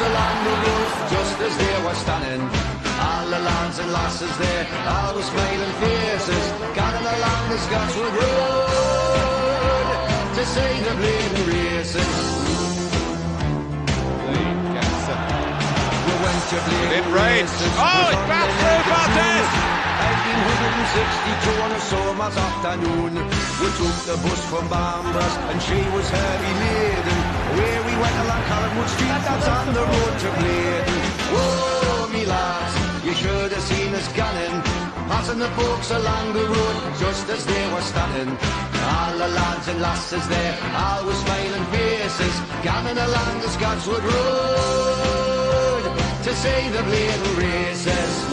books along the road, just as they were standing. All the lads and lasses there, all with smiling faces, gathering along the Scotswood Road to see the bleeding races. We went to bleeding races. Oh, it's back through Bartes! 1862 on a summer's afternoon, we took the bus from Bambras and she was heavy laden. Where we went along Collingwood Street, that's on the road to Bladen. Whoa, me lads, you should have seen us gunning, passing the folks along the road just as they were standing. All the lads and lasses there, all with smiling faces, gathering along the Scotswood Road to see the bleeding races.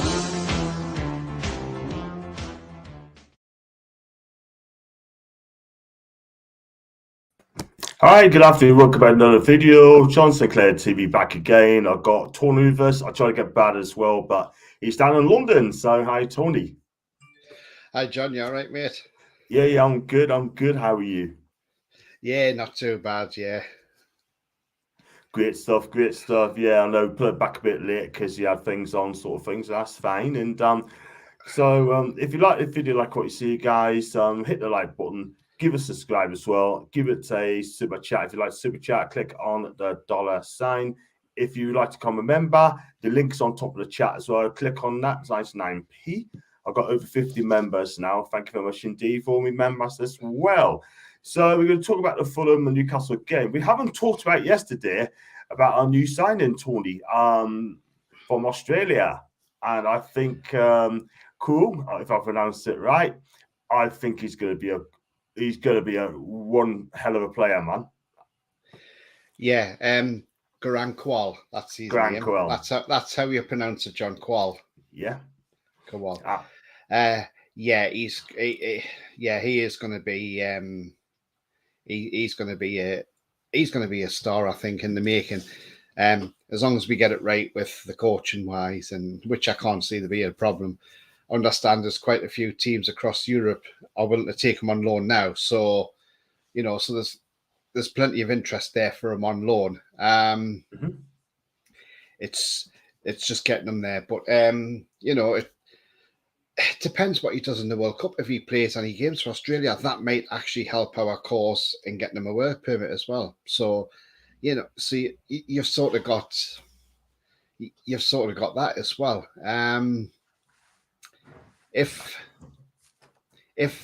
Hi, good afternoon. Welcome back to another video. John Sinclair TV back again. I've got Tony with us. I try to get Brad as well, but he's down in London. So, hi, Tony. Hi, John. You all right, mate? Yeah, I'm good. How are you? Yeah, not too bad. Yeah. Great stuff. Yeah, I know. Put it back a bit late because you had things on, sort of things. So that's fine. And so if you like the video, like what you see, guys, hit the like button. Give us a subscribe as well. Give it a super chat. If you like super chat, click on the $sign. If you like to become a member, the link's on top of the chat as well. Click on that. It's 99p. I've got over 50 members now. Thank you very much indeed for all my members as well. So we're going to talk about the Fulham and Newcastle game. We haven't talked about yesterday about our new signing, Tony, from Australia. And I think cool, if I pronounced it right. I think he's going to be a one hell of a player, man. Yeah, Garang Kwal. That's his name. That's how you pronounce it, John. Kwal. Yeah. Kwal. Yeah, he is going to be. He's going to be a star, I think, in the making. As long as we get it right with the coaching wise, and which I can't see there be a problem. I understand there's quite a few teams across Europe are willing to take him on loan now. So, so there's plenty of interest there for him on loan. It's just getting him there. But, it depends what he does in the World Cup. If he plays any games for Australia, that might actually help our cause in getting him a work permit as well. So, you've sort of got that as well. If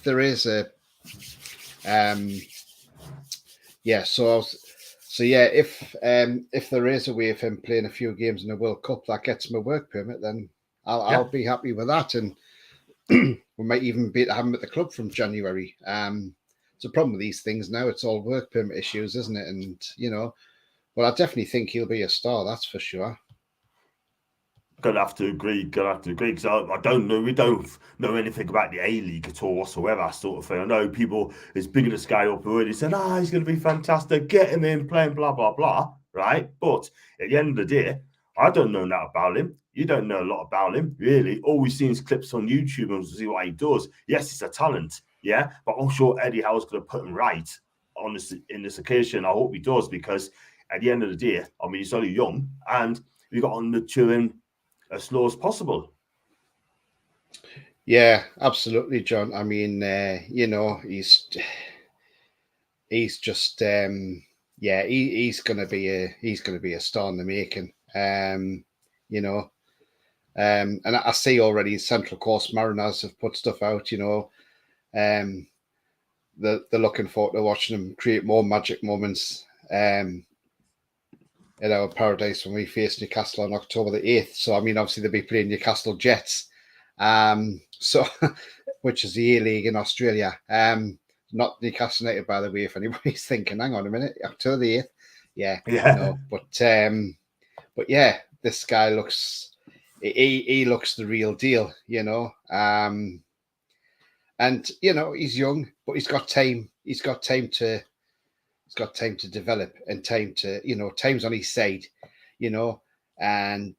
there is a if there is a way of him playing a few games in the World Cup that gets him a work permit, then I'll be happy with that, and we might even be able to have him at the club from January. It's a problem with these things now; it's all work permit issues, isn't it? And but I definitely think he'll be a star. That's for sure. Gonna have to agree because I don't know. We don't know anything about the A-League at all whatsoever, sort of thing. I know people is big in the sky up already saying, he's going to be fantastic, get him in, playing, blah, blah, blah, right? But at the end of the day, I don't know that about him. You don't know a lot about him, really. All we've seen is clips on YouTube and see what he does. Yes, he's a talent, yeah, but I'm sure Eddie Howe's going to put him right on in this occasion. I hope he does, because at the end of the day, I mean, he's only young and we got on maturing as slow as possible. Yeah, absolutely, John. I mean, he's just he's going to be a star in the making. And I see already Central Coast Mariners have put stuff out. They're looking forward to watching them create more magic moments. In our paradise when we face Newcastle on October the 8th. So, I mean, obviously they'll be playing Newcastle Jets, which is the A-League in Australia. Not Newcastle United, by the way, if anybody's thinking, hang on a minute, October the 8th. Yeah. No, but yeah, this guy looks, he looks the real deal, and, he's young, but he's got time. He's got time to develop and time to, time's on his side, and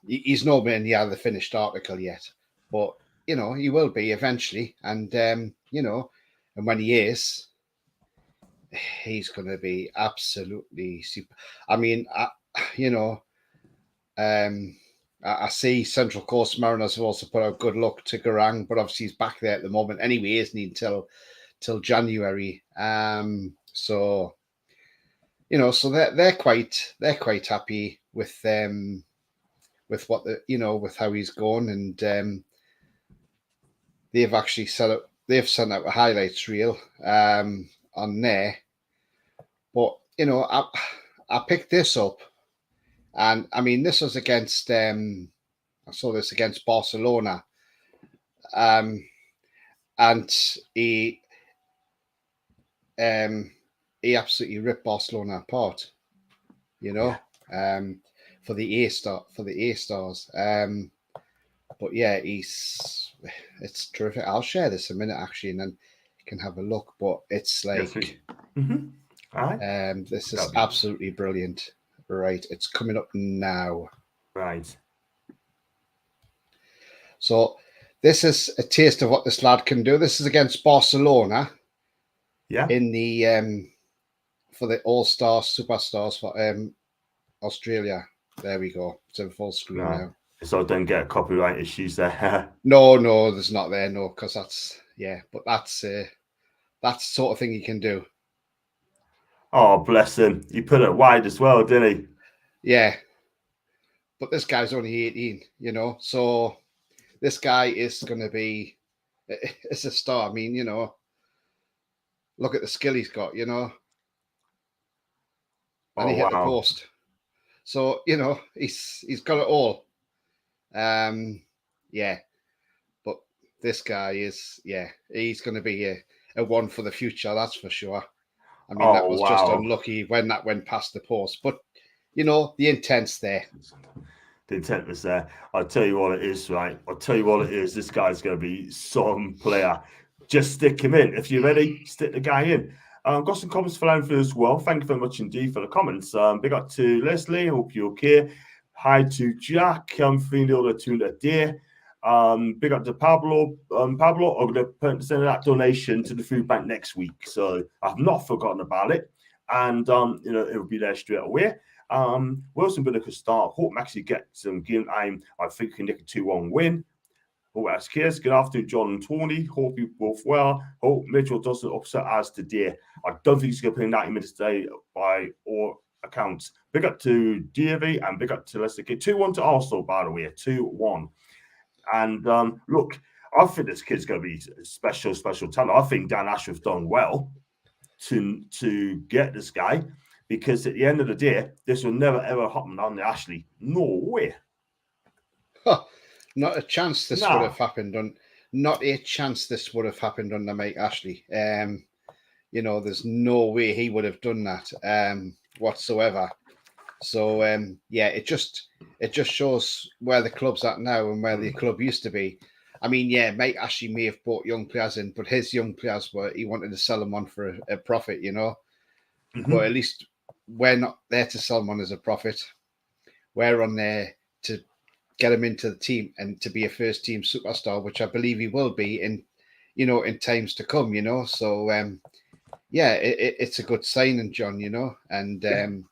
he's not been the finished article yet, but, he will be eventually. And, and when he is, he's going to be absolutely super. I mean, I see Central Coast Mariners have also put out good luck to Garang, but obviously he's back there at the moment anyway, isn't he? Till January. So so they're quite happy with what with how he's gone, and they've actually sent out a highlights reel on there. But I picked this up, and I mean this was against I saw this against Barcelona, and he absolutely ripped Barcelona apart, for the A stars. But yeah, it's terrific. I'll share this a minute actually, and then you can have a look. But it's like, All right. This is absolutely brilliant. Right, it's coming up now. Right. So this is a taste of what this lad can do. This is against Barcelona. Yeah. In the for the All-Star Superstars for Australia. There we go. It's in full screen now. So don't get copyright issues there. No, there's not there. No, because but that's the sort of thing he can do. Oh, bless him. He put it wide as well, didn't he? Yeah. But this guy's only 18, so this guy is going to be, it's a star. I mean, look at the skill he's got, and he hit the post. So, he's got it all. Yeah. But this guy is, he's going to be a one for the future, that's for sure. I mean, that was just unlucky when that went past the post. But, the intent's there. The intent was there. I'll tell you what it is, right? I'll tell you what it is. This guy's going to be some player. Just stick him in. If you're ready, stick the guy in. Got some comments for Anfield as well. Thank you very much indeed for the comments. Big up to Leslie. Hope you're okay. Hi to Jack. 3-0 to Deer. Big up to Pablo. Pablo, I'm going to send that donation to the food bank next week. So I've not forgotten about it. And, it'll be there straight away. Wilson been a good start. Hope Maxi gets some game time. I think he can nick a 2-1 win. Hope that's case. Good afternoon, John and Tony. Hope you both well. Hope Mitchell doesn't upset as today. I don't think he's going to play 90 minutes today by all accounts. Big up to Davey and big up to Leicester. 2-1 to Arsenal, by the way. 2-1. And look, I think this kid's going to be a special talent. I think Dan Ashworth's done well to get this guy. Because at the end of the day, this will never, ever happen on the Ashley. No way. Not a chance this would have happened not a chance this would have happened under Mike Ashley. There's no way he would have done that whatsoever. So it just shows where the club's at now and where the club used to be. I mean, Mike Ashley may have brought young players in, but his young players he wanted to sell them on for a profit, But at least we're not there to sell them on as a profit. We're on there to get him into the team and to be a first team superstar, which I believe he will be in times to come, So, it's a good signing, John, and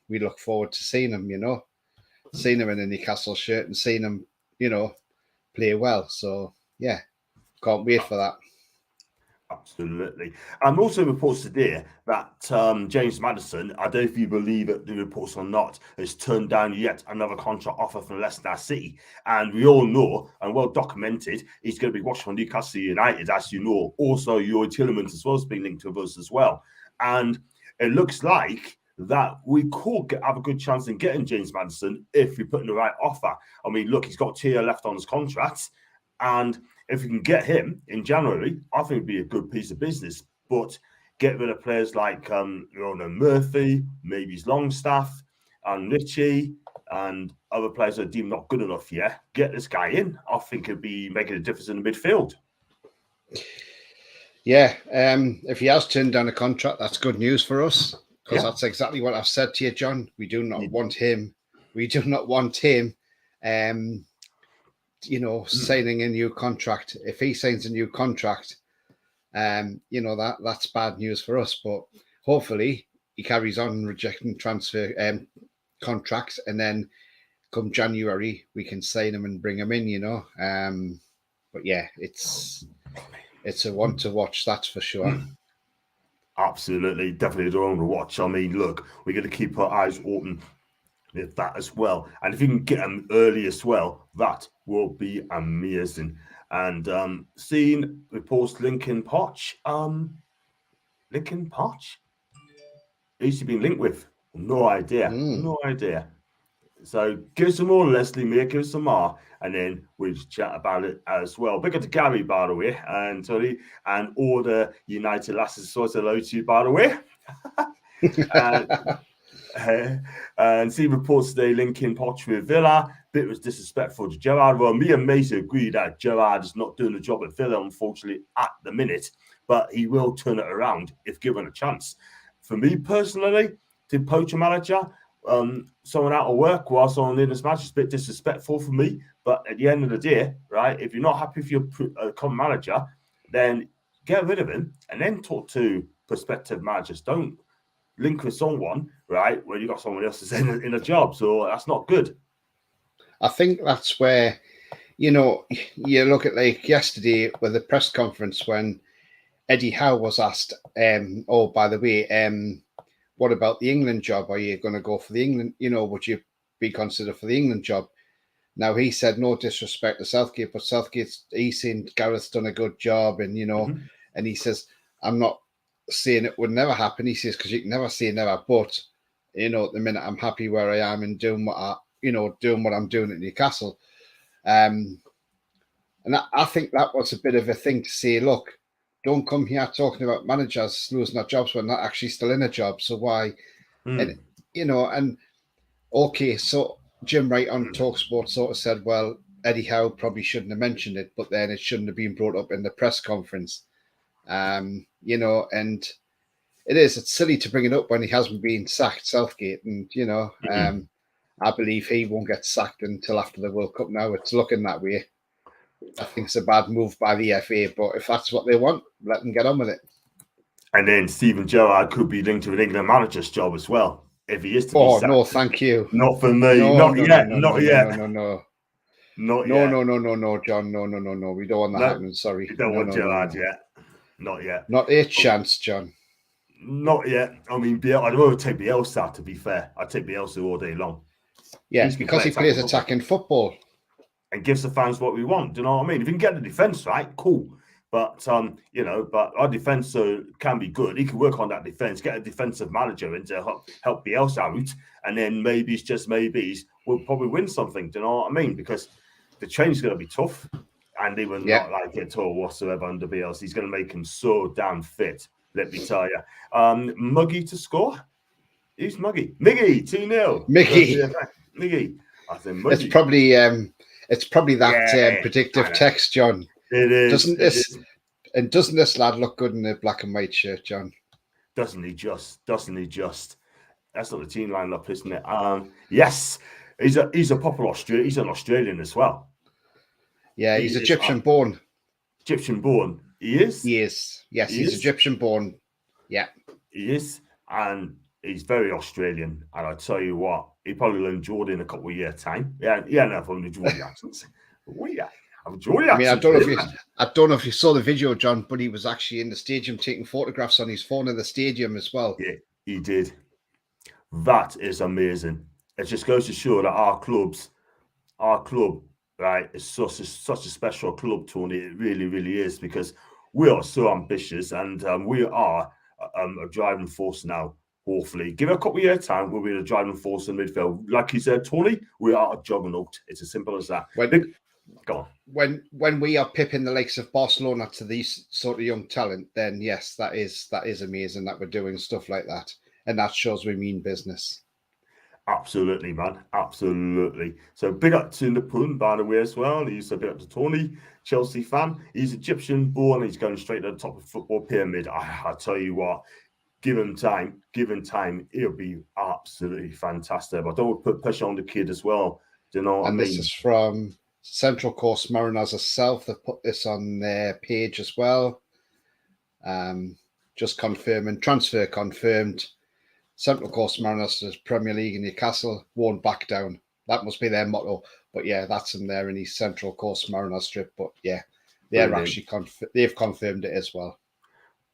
we look forward to seeing him, seeing him in a Newcastle shirt and seeing him, play well. So, can't wait for that. Absolutely. Also reports today that James Maddison, I don't know if you believe it, the reports or not, has turned down yet another contract offer from Leicester City. And we all know, and well documented, he's going to be watching for Newcastle United, as you know. Also, Youri Tielemans as well has been linked with us as well. And it looks like that we could have a good chance in getting James Maddison if we put in the right offer. I mean, look, he's got a year left on his contract, and if we can get him in January, I think it'd be a good piece of business. But get rid of players like Murphy, maybe his Longstaff, and Ritchie, and other players that are deemed not good enough yet. Get this guy in. I think it'd be making a difference in the midfield. Yeah, if he has turned down a contract, that's good news for us, because that's exactly what I've said to you, John. We do not want him. We do not want him. Signing a new contract. If he signs a new contract, that's bad news for us. But hopefully he carries on rejecting transfer contracts and then come January, we can sign him and bring him in, you know. But yeah, it's a one to watch, that's for sure. Absolutely, definitely the one to watch. I mean, look, we're going to keep our eyes open with that as well. And if you can get them early as well, that will be amazing. And seeing reports Lincoln Poch, who's he been linked with? No idea. No idea. So give us some more, Leslie, mate. Give us some more, and then we'll chat about it as well. Big up to Gary, by the way, and Tony, and all the United lasses. So hello to you, by the way. And see reports today linking Poch with Villa. Bit was disrespectful to Gerrard. Well, me and Mason agree that Gerrard is not doing the job at Villa, unfortunately, at the minute, but he will turn it around if given a chance. For me personally, to poach a manager, someone out of work while someone in this match is a bit disrespectful for me. But at the end of the day, right, if you're not happy with your current manager, then get rid of him and then talk to prospective managers. Don't link with someone, right, when you got someone else that's in a job. So that's not good. I think that's where, you know, you look at like yesterday with the press conference when Eddie Howe was asked, oh, by the way, what about the England job? Are you going to go for the England? You know, would you be considered for the England job? Now, he said, no disrespect to Southgate, but he's seen Gareth's done a good job. And, you know, and he says, I'm not saying it would never happen. He says, because you can never say never. But, you know, at the minute, I'm happy where I am and doing what I'm doing at Newcastle. And I think that was a bit of a thing to say, look, don't come here talking about managers losing their jobs when they're not actually still in a job. So why? And, you know, and okay, so Jim Wright on TalkSport sort of said, well, Eddie Howe probably shouldn't have mentioned it, but then it shouldn't have been brought up in the press conference. You know, and it's silly to bring it up when he hasn't been sacked, Southgate. And, you know, I believe he won't get sacked until after the World Cup now. It's looking that way. I think it's a bad move by the FA, but if that's what they want, let them get on with it. And then Steven Gerrard could be linked to an England manager's job as well, if he is to be sacked. Oh, no, thank you. Not for me. Not yet. Not yet. No, John. No. We don't want that happening. Sorry. We don't want Gerrard yet. Not yet. Not a chance, John. Not yet. I mean, I'd rather take Bielsa, to be fair. I'd take Bielsa all day long. Yeah, because he plays attacking football. And gives the fans what we want. Do you know what I mean? If you can get the defence right, cool. But, you know, but our defence can be good. He can work on that defence, get a defensive manager in to help Bielsa out. And then maybe we'll probably win something. Do you know what I mean? Because the training's going to be tough. And he will not like it at all whatsoever under Bielsa. He's going to make him so damn fit, let me tell you. Muggy to score? Who's Muggy? Miggy, 2-0. Miggy. I think Muggy. It's probably that predictive text, John. It is. Doesn't this lad look good in the black and white shirt, John? Doesn't he just? That's not the team lineup, isn't it? Yes. He's a popular Australian. He's an Australian as well. Yeah, he's Egyptian born. Egyptian born. He is? He is. Yes, he's Egyptian born. Yeah. He is. And he's very Australian. And I tell you what, he probably learned Geordie in a couple of years' time. Yeah, no, from the Geordie accents. I mean, I don't know if you saw the video, John, but he was actually in the stadium taking photographs on his phone in the stadium as well. Yeah, he did. That is amazing. It just goes to show that our club, right, is such a special club, Tony. It really, really is, because we are so ambitious and we are a driving force now. Hopefully, give it a couple of years' time, we'll be the driving force in midfield. Like you said, Tony, we are a juggernaut. It's as simple as that. Go on. When we are pipping the likes of Barcelona to these sort of young talent, then yes, that is amazing that we're doing stuff like that, and that shows we mean business. Absolutely, man. Absolutely. So big up to Napun, by the way, as well. He's a big up to Tony, Chelsea fan. He's Egyptian born. He's going straight to the top of the football pyramid. I tell you what. Given time, he'll be absolutely fantastic. But don't put pressure on the kid as well. Do you know what I mean? And this is from Central Coast Mariners herself. They've put this on their page as well. Just confirming, transfer confirmed. Central Coast Mariners to Premier League in Newcastle won't back down. That must be their motto. But yeah, that's him there in his Central Coast Mariner strip. But yeah, they're Brilliant. actually they've confirmed it as well.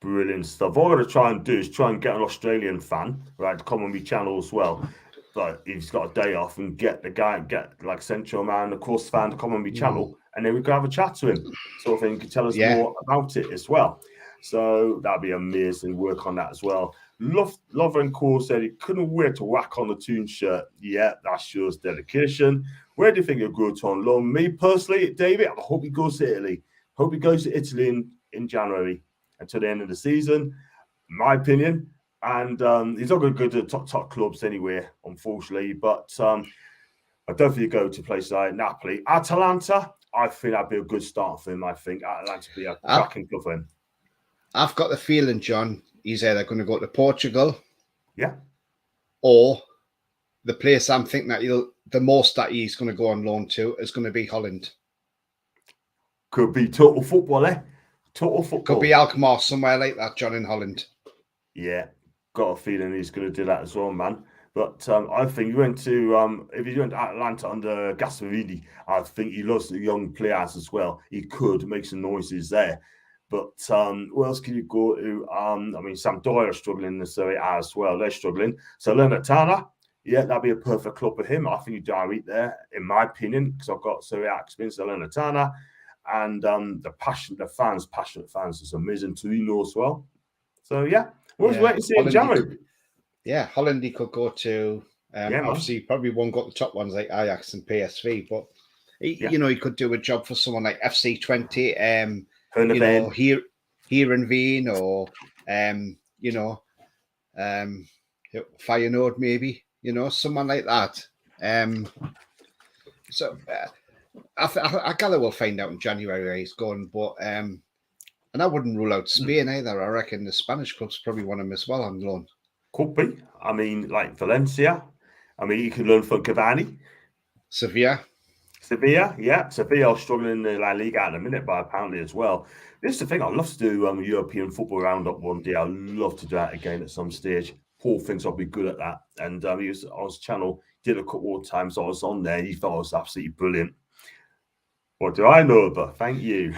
Brilliant stuff. What I'm going to try and do is try and get an Australian fan, right, to come on my channel as well. But he's got a day off, and get like Central Man, the course fan, to come on my channel, and then we can have a chat to him, sort of thing. He can tell us more about it as well. So that'd be amazing. Work on that as well. Love and Core said he couldn't wait to whack on the Toon shirt. Yeah, that shows dedication. Where do you think he'll go to on loan? Me personally, David, I hope he goes to Italy. Hope he goes to Italy in January until the end of the season, my opinion. And he's not going to go to the top clubs anyway, unfortunately. But I don't think you go to places like Napoli. Atalanta, I think that'd be a good start for him. I think Atalanta would be a cracking club for him. I've got the feeling, John, he's either going to go to Portugal, or the place I'm thinking that the most that he's going to go on loan to is going to be Holland. Could be total football, eh? Total football. Could be Alkmaar, somewhere like that, John, in Holland. Yeah, got a feeling he's going to do that as well, man. But I think he went to if he went to Atlanta under Gasparini, I think he loves the young players as well. He could make some noises there. But where else can you go to? I mean, Sampdoria are struggling in the Serie A as well. They're struggling. So Salernitana, yeah, that'd be a perfect club for him. I think he'd do all right there, in my opinion, because I've got Serie A experience at Salernitana. And the passionate fans is amazing to know as well. So yeah, we'll wait and see in January. Holland he could go to. Obviously, he probably won't go to the top ones like Ajax and PSV, but he could do a job for someone like FC20. Here in Veen, or Feyenoord, maybe, someone like that. I gather we'll find out in January where he's going, but and I wouldn't rule out Spain either. I reckon the Spanish clubs probably want him as well on loan. Could be. I mean, like Valencia. I mean, you could learn from Cavani. Sevilla, yeah. Sevilla are struggling in the La Liga at the minute, but apparently as well. This is the thing. I'd love to do a European football roundup one day. I'd love to do that again at some stage. Paul thinks I'll be good at that. And he was on his channel, did a couple of times. I was on there. He thought I was absolutely brilliant. What do I know? But thank you.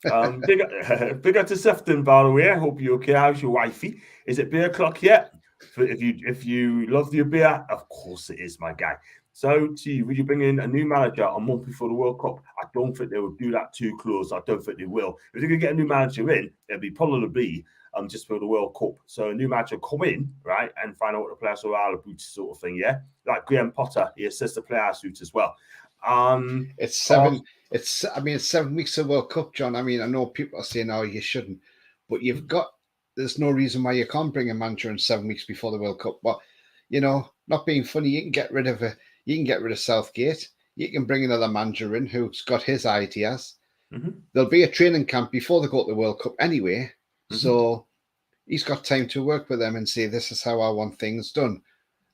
Big up to Sefton, by the way. I hope you're okay. How's your wifey? Is it beer o'clock yet? If you love your beer, of course it is, my guy. So, would you bring in a new manager a month before the World Cup? I don't think they would do that too close. I don't think they will. If they could get a new manager in, it'd probably be just for the World Cup. So a new manager come in, right, and find out what the players are all about, sort of thing, yeah? Like Graham Potter, he assists the players suit as well. It's 7 weeks of World Cup, John. I mean, I know people are saying, oh, you shouldn't, but there's no reason why you can't bring a manager in 7 weeks before the World Cup. But, not being funny, you can get rid of Southgate. You can bring another manager in who's got his ideas. Mm-hmm. There'll be a training camp before they go to the World Cup anyway. Mm-hmm. So he's got time to work with them and say, this is how I want things done.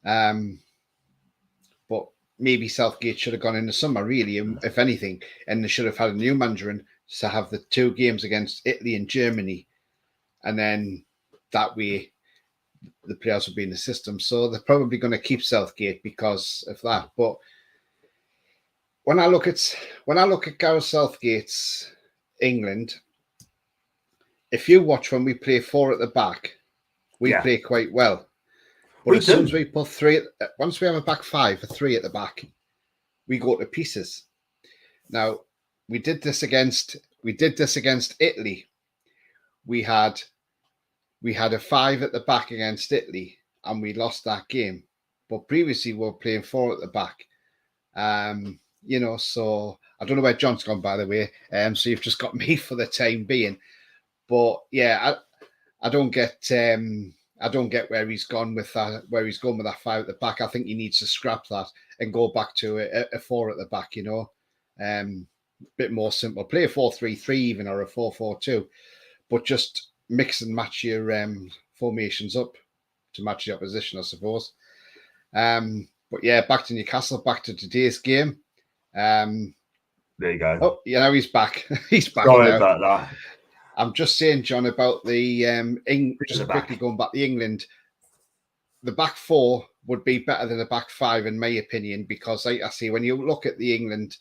But maybe Southgate should have gone in the summer, really, if anything, and they should have had a new manager in to have the 2 games against Italy and Germany. And then that way the players will be in the system. So they're probably going to keep Southgate because of that. But when I look at Gareth Southgate's England, if you watch when we play 4 at the back, we play quite well. But as soon as we put 3, once we have a back 5 or 3 at the back, we go to pieces. Now, we did this against Italy. We had a 5 at the back against Italy, and we lost that game. But previously, we were playing 4 at the back. So I don't know where John's gone, by the way. So you've just got me for the time being. But yeah, I don't get where he's gone with that. Where he's gone with that 5 at the back. I think he needs to scrap that and go back to a 4 at the back. Bit more simple. Play a 4-3-3 even, or a 4-4-2, but just mix and match your formations up to match the opposition, I suppose. But yeah, back to Newcastle. Back to today's game. There you go. Oh, he's back. He's back. Sorry about that. I'm just saying, John, about the just quickly going back to England. the back four would be better than the back five, in my opinion, because like I say, when you look at the England,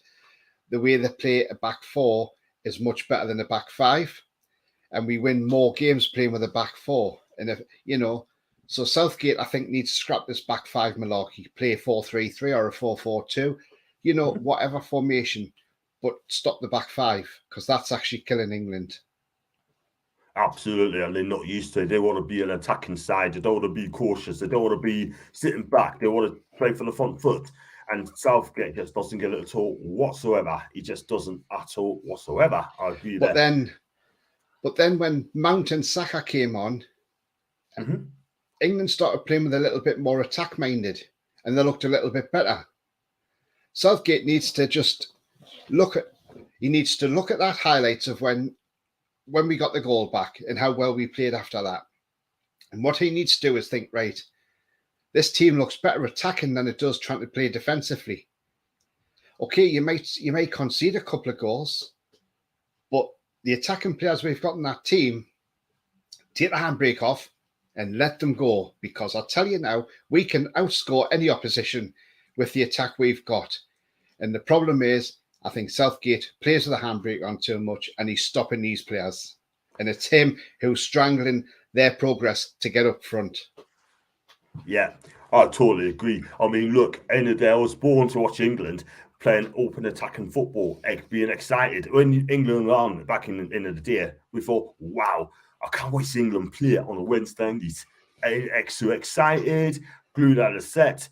the way they play a back four is much better than a back five. And we win more games playing with a back four. And if so Southgate, I think, needs to scrap this back five malarkey, play a 4-3-3 or a 4-4-2, whatever formation, but stop the back five, because that's actually killing England. Absolutely, and they're not used to it. They want to be an attacking side. They don't want to be cautious. They don't want to be sitting back. They want to play from the front foot. And Southgate just doesn't get it at all whatsoever. He just doesn't at all whatsoever. I agree but then when Mount and Saka came on, England started playing with a little bit more attack-minded, and they looked a little bit better. Southgate needs to just look at that highlights of when we got the goal back and how well we played after that. And what he needs to do is think, right, this team looks better attacking than it does trying to play defensively. Okay, you might concede a couple of goals, but the attacking players we've got in that team, take the handbrake off and let them go, because I'll tell you now, we can outscore any opposition with the attack we've got. And the problem is, I think Southgate plays with the handbrake on too much, and he's stopping these players. And it's him who's strangling their progress to get up front. Yeah, I totally agree. I mean, look, end of the day, I was born to watch England playing open attacking football, being excited. When England were on back in the day, we thought, wow, I can't wait to see England play on a Wednesday. He's so excited, glued out of the set,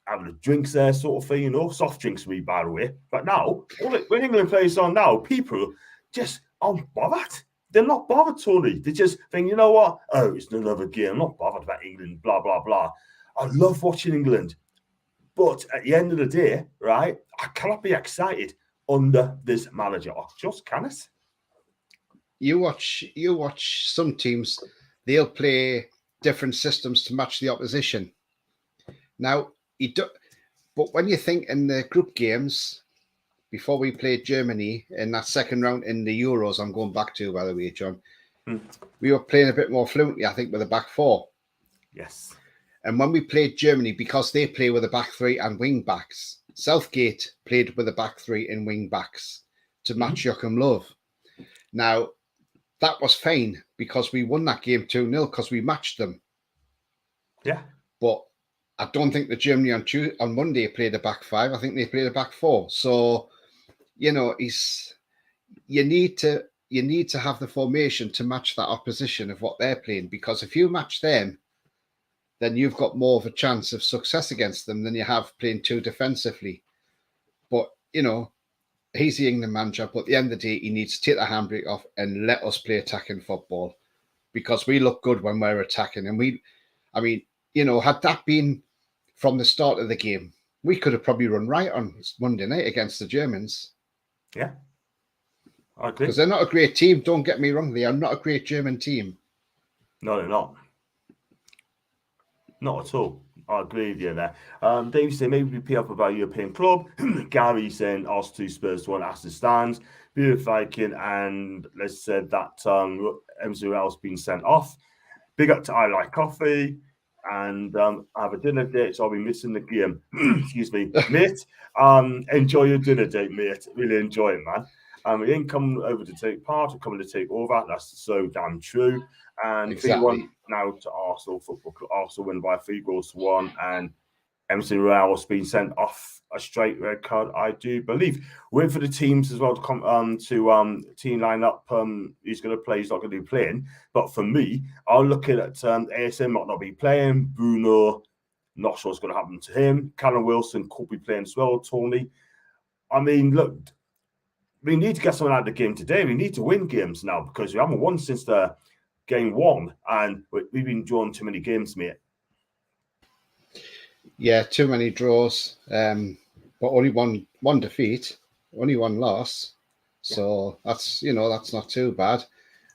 having the drinks there, sort of thing, soft drinks, by the way. But now, when England plays on now, people just aren't bothered. They're not bothered, Tony. They just think, you know what? Oh, it's another game. I'm not bothered about England, blah, blah, blah. I love watching England. But at the end of the day, right, I cannot be excited under this manager. I just cannot. You watch some teams, they'll play different systems to match the opposition. Now, but when you think in the group games, before we played Germany in that second round in the Euros, I'm going back to, by the way, John, we were playing a bit more fluently, I think, with a back four. Yes. And when we played Germany, because they play with a back three and wing backs, Southgate played with a back three and wing backs to match Joachim Löw. Now, that was fine because we won that game 2-0 because we matched them. Yeah. But I don't think the Germany on Monday played a back five. I think they played a back four. So, you need to have the formation to match that opposition of what they're playing, because if you match them, then you've got more of a chance of success against them than you have playing too defensively. But, he's the England manager, but at the end of the day, he needs to take the handbrake off and let us play attacking football, because we look good when we're attacking. And had that been from the start of the game, we could have probably run right on Monday night against the Germans. Yeah. I agree. Because they're not a great team. Don't get me wrong. They are not a great German team. No, they're not. Not at all. I agree with you there. Dave saying maybe we pay up about European club. Gary saying Arsenal 2, Spurs 1, Aston stands. Beautiful Viking, and let's say that MZL's been sent off. Big up to I Like Coffee, and I have a dinner date, so I'll be missing the game. Excuse me, mate. Enjoy your dinner date, mate. Really enjoy it, man. We ain't coming over to take part, we're coming to take over. That's so damn true. And Exactly. 3-1 now to Arsenal Football Club. Arsenal win by 3-1, and MC Real has been sent off a straight red card, I do believe. Wait for the teams as well to come to team lineup. Who's going to play? He's not going to be playing. But for me, I'll look at ASM might not be playing. Bruno, not sure what's going to happen to him. Callum Wilson could be playing as well. Tony. I mean, look, we need to get someone out of the game today. We need to win games now, because we haven't won since the game 1, and we've been drawn too many games, mate. Yeah, too many draws, but only one defeat, only one loss. So that's not too bad.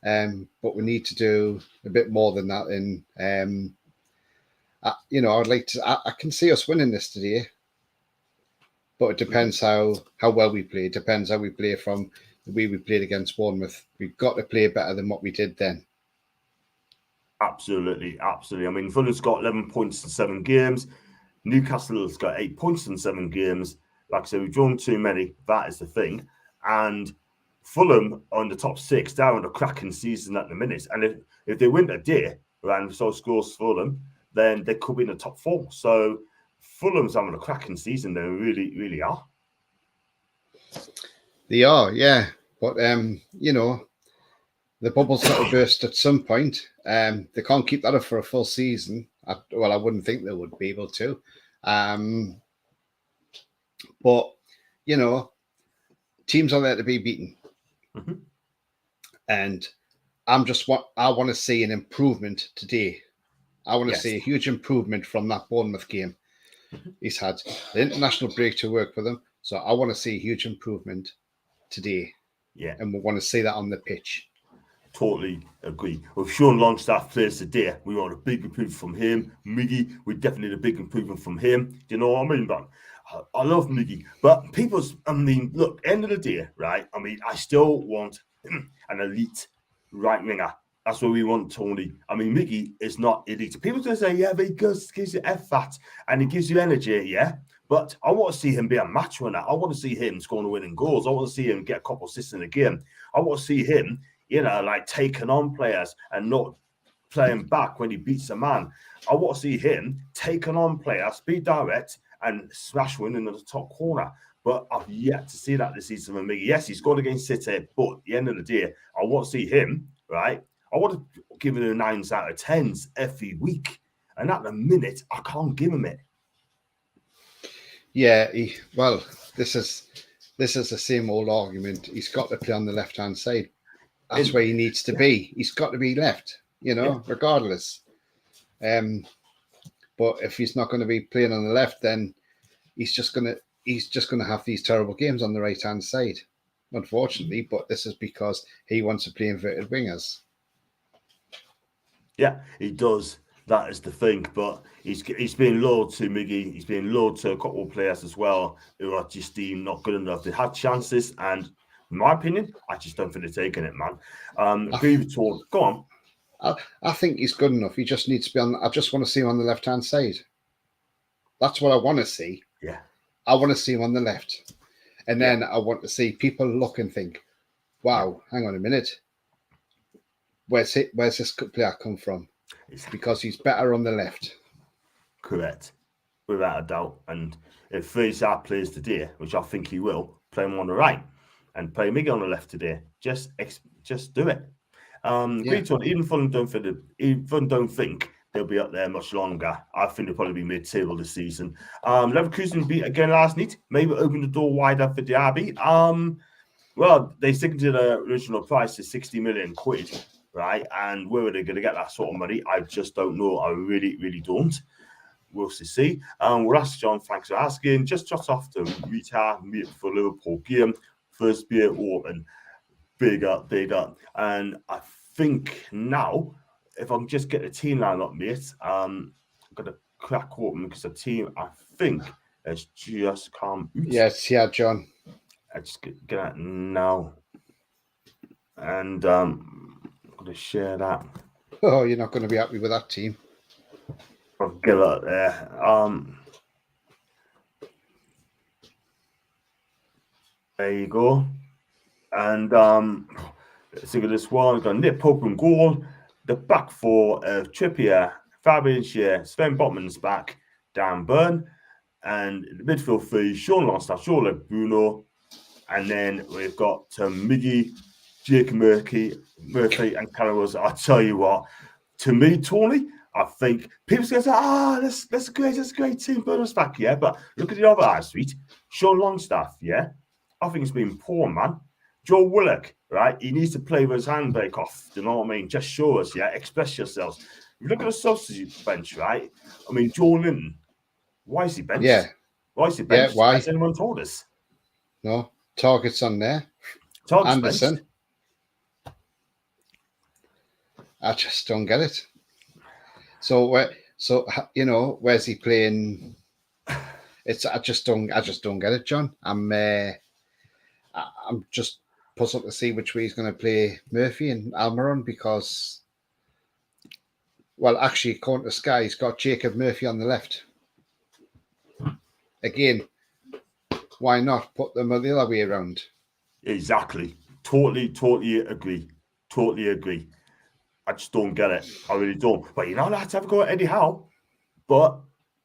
But we need to do a bit more than that. And I'd like to. I can see us winning this today, but it depends how well we play. It depends how we play from the way we played against Bournemouth. We've got to play better than what we did then. Absolutely. I mean, Fulham's got 11 points in 7 games. Newcastle's got 8 points in 7 games. Like I said, we've drawn too many. That is the thing. And Fulham are in the top 6. They're on a cracking season at the minute. And if they win today, and so scores Fulham, then they could be in the top 4. So Fulham's having a cracking season. They really, really are. They are, yeah. But, the bubble's got to burst at some point. They can't keep that up for a full season. I wouldn't think they would be able to. But, teams are there to be beaten. Mm-hmm. And I want to see an improvement today. I want to see a huge improvement from that Bournemouth game. Mm-hmm. He's had the international break to work with him. So I want to see a huge improvement today. Yeah. And we want to see that on the pitch. Totally agree. With Sean Longstaff plays today, we want a big improvement from him. Miggy, we definitely need a big improvement from him. Do you know what I mean, man? I love Miggy. But look, end of the day, right? I mean, I still want an elite right winger. That's what we want, Tony. I mean, Miggy is not elite. People just say, yeah, but he gives you F-fat and he gives you energy, yeah? But I want to see him be a match winner. I want to see him scoring winning goals. I want to see him get a couple assists in a game. I want to see him, taking on players and not playing back when he beats a man. I want to see him taking on players, be direct, and smash one into the top corner. But I've yet to see that this season from Miggy. Yes, he scored against City, but at the end of the day, I want to see him, right? I want to give him a 9s out of 10s every week. And at the minute, I can't give him it. Yeah, this is the same old argument. He's got to play on the left-hand side. That's where he needs to be. He's got to be left, regardless. But if he's not going to be playing on the left, then he's just going to have these terrible games on the right-hand side, unfortunately. But this is because he wants to play inverted wingers. Yeah, he does. That is the thing. But he's been loyal to Miggy. He's been loyal to a couple of players as well who are just deemed not good enough. They had chances, and in my opinion, I just don't think they're taking it, man. Go on. I think he's good enough. He just needs to be on. I just want to see him on the left-hand side. That's what I want to see. Yeah. I want to see him on the left. And then I want to see people look and think, wow, hang on a minute. Where's this player come from? It's because he's better on the left. Correct. Without a doubt. And if Faisal plays today, which I think he will, play him on the right and play Miggy on the left today. Just do it. Even Fulham don't think they'll be up there much longer. I think they'll probably be mid-table this season. Leverkusen beat again last night. Maybe open the door wider for Diaby. Well, they stick to the original price of 60 million quid, right? And where are they going to get that sort of money? I just don't know. I really, really don't. We'll see. We'll ask John. Thanks for asking. Just off the retire for Liverpool game. First beer open. Big up. And I think now, if I can just get the team line up, mate, I'm going to crack open because the team, I think, has just come out. Yes, yeah, John. I just get that now. And I'm going to share that. Oh, you're not going to be happy with that team. I'll get it there. There you go. And let's look at this one. We've got Nick Pope and goal. The back four of Trippier, Fabian Schär, Sven Botman's back, Dan Burn. And the midfield three, Sean Longstaff, Sean Bruno. And then we've got Miggy, Jake Murphy, and Callum Wilson. I tell you what, to me, Tony, I think people's going to say, that's a great team. Burner's back, yeah. But look at the other high street. Sean Longstaff, yeah. I think it's been poor, man. Joe Willock, right? He needs to play with his handbrake off. Do you know what I mean? Just show us, yeah. Express yourselves. If you look at the substitute bench, right? I mean, Joe Linton, why is he benched? Yeah. Why is he benched? Yeah, why? Has anyone told us? No. Target's on there. Target's Anderson. benched. I just don't get it. So where's he playing? I just don't get it, John. I'm just puzzled to see which way he's going to play Murphy and Almiron because Well, actually, according to Sky, he's got Jacob Murphy on the left. Again, why not put them the other way around? Exactly. Totally agree. Totally agree. I just don't get it. I really don't. But you're not allowed to have a go at Eddie Howe. But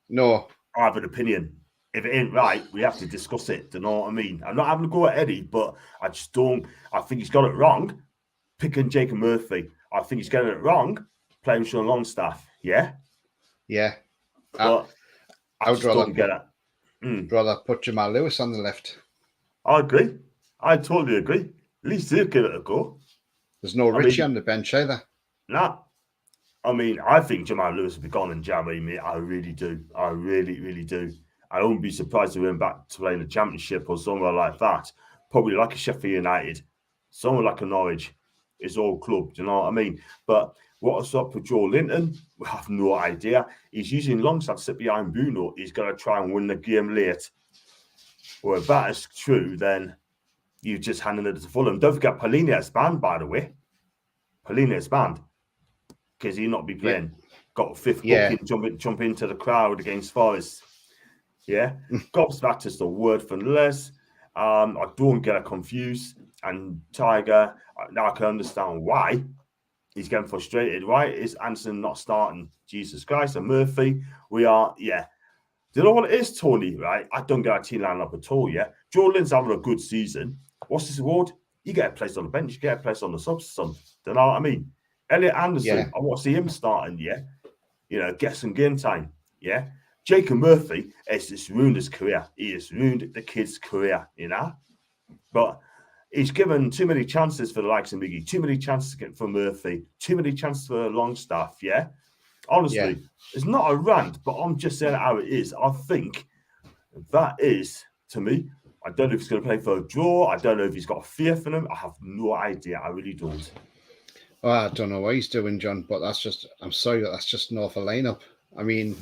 no, I have an opinion. If it ain't right, we have to discuss it. Do you know what I mean? I'm not having a go at Eddie, but I just don't. I think he's got it wrong. Picking Jacob Murphy. I think he's getting it wrong. Playing Sean Longstaff. Yeah. Yeah. But I just don't get it. Rather put Jamal Lewis on the left. I agree. I totally agree. At least he'll give it a go. There's no Richie on the bench either. Nah. I mean, I think Jamal Lewis will be gone in January, mate. I really do. I really do. I wouldn't be surprised if he went back to playing the Championship or somewhere like that. Probably like a Sheffield United. Somewhere like a Norwich. His old club. Do you know what I mean? But what's up with Joe Linton? We have no idea. He's using Longstaff to sit behind Bruno. He's going to try and win the game late. Well, if that is true, then you just handed it to Fulham. Don't forget, Palini is banned, by the way. Palini is banned. Because he'll not be playing. Yeah. Got a fifth booking, jump into the crowd against Forest. Yeah. Gobsmacked is the word for less. I don't get confused. And Tiger, now I can understand why he's getting frustrated. Why is Anderson not starting? Jesus Christ. And Murphy, we are, Do you know what it is, Tony? Right? I don't get a team line up at all, Joe Lynn's having a good season. What's his reward? You get a place on the bench, you get a place on the subs, son. Do you know what I mean? Elliot Anderson, I want to see him starting, get some game time, Jacob Murphy has just ruined his career. He has ruined the kid's career, But he's given too many chances for the likes of Miggy, too many chances for Murphy, too many chances for Longstaff, Honestly, it's not a rant, but I'm just saying how it is. I think that is, to me, I don't know if he's going to play for a draw. I don't know if he's got a fear for them. I have no idea. I really don't. Well, I don't know what he's doing, John, but I'm sorry, that's just an awful lineup. I mean,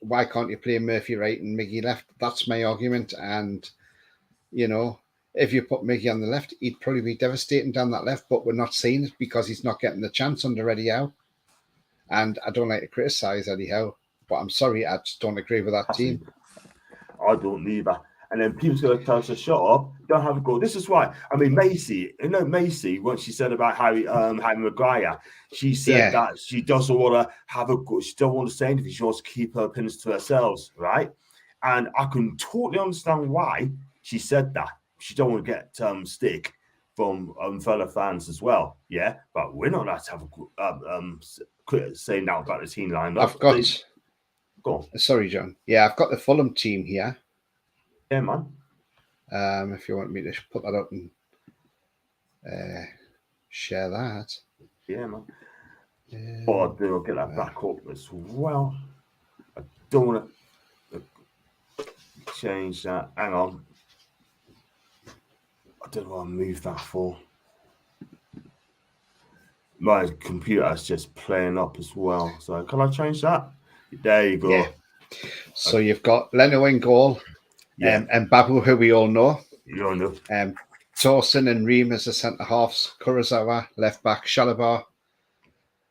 why can't you play Murphy right and Miggy left? That's my argument. And, if you put Miggy on the left, he'd probably be devastating down that left, but we're not seeing it because he's not getting the chance under Eddie Howe. And I don't like to criticise Eddie Howe, but I'm sorry, I just don't agree with that team. I don't either. And then people's going to tell us to shut up, don't have a go. This is why. I mean, Macy, what she said about Harry Maguire, she said that she doesn't want to have a go. She doesn't want to say anything. She wants to keep her opinions to herself, right? And I can totally understand why she said that. She don't want to get stick from fellow fans as well, But we're not allowed to have a say now about the team line. Go on. Sorry, John. Yeah, I've got the Fulham team here. Yeah, man. If you want me to put that up and share that. Yeah, man. I'll get that back up as well. I don't want to change that. Hang on. I don't know what I moved that for. My computer's just playing up as well. So can I change that? There you go. Yeah. So you've got Leno in goal. And Babu, who we all know. You all know. Torsen and Ream as the centre halves. Kurosawa, left back. Shalabar,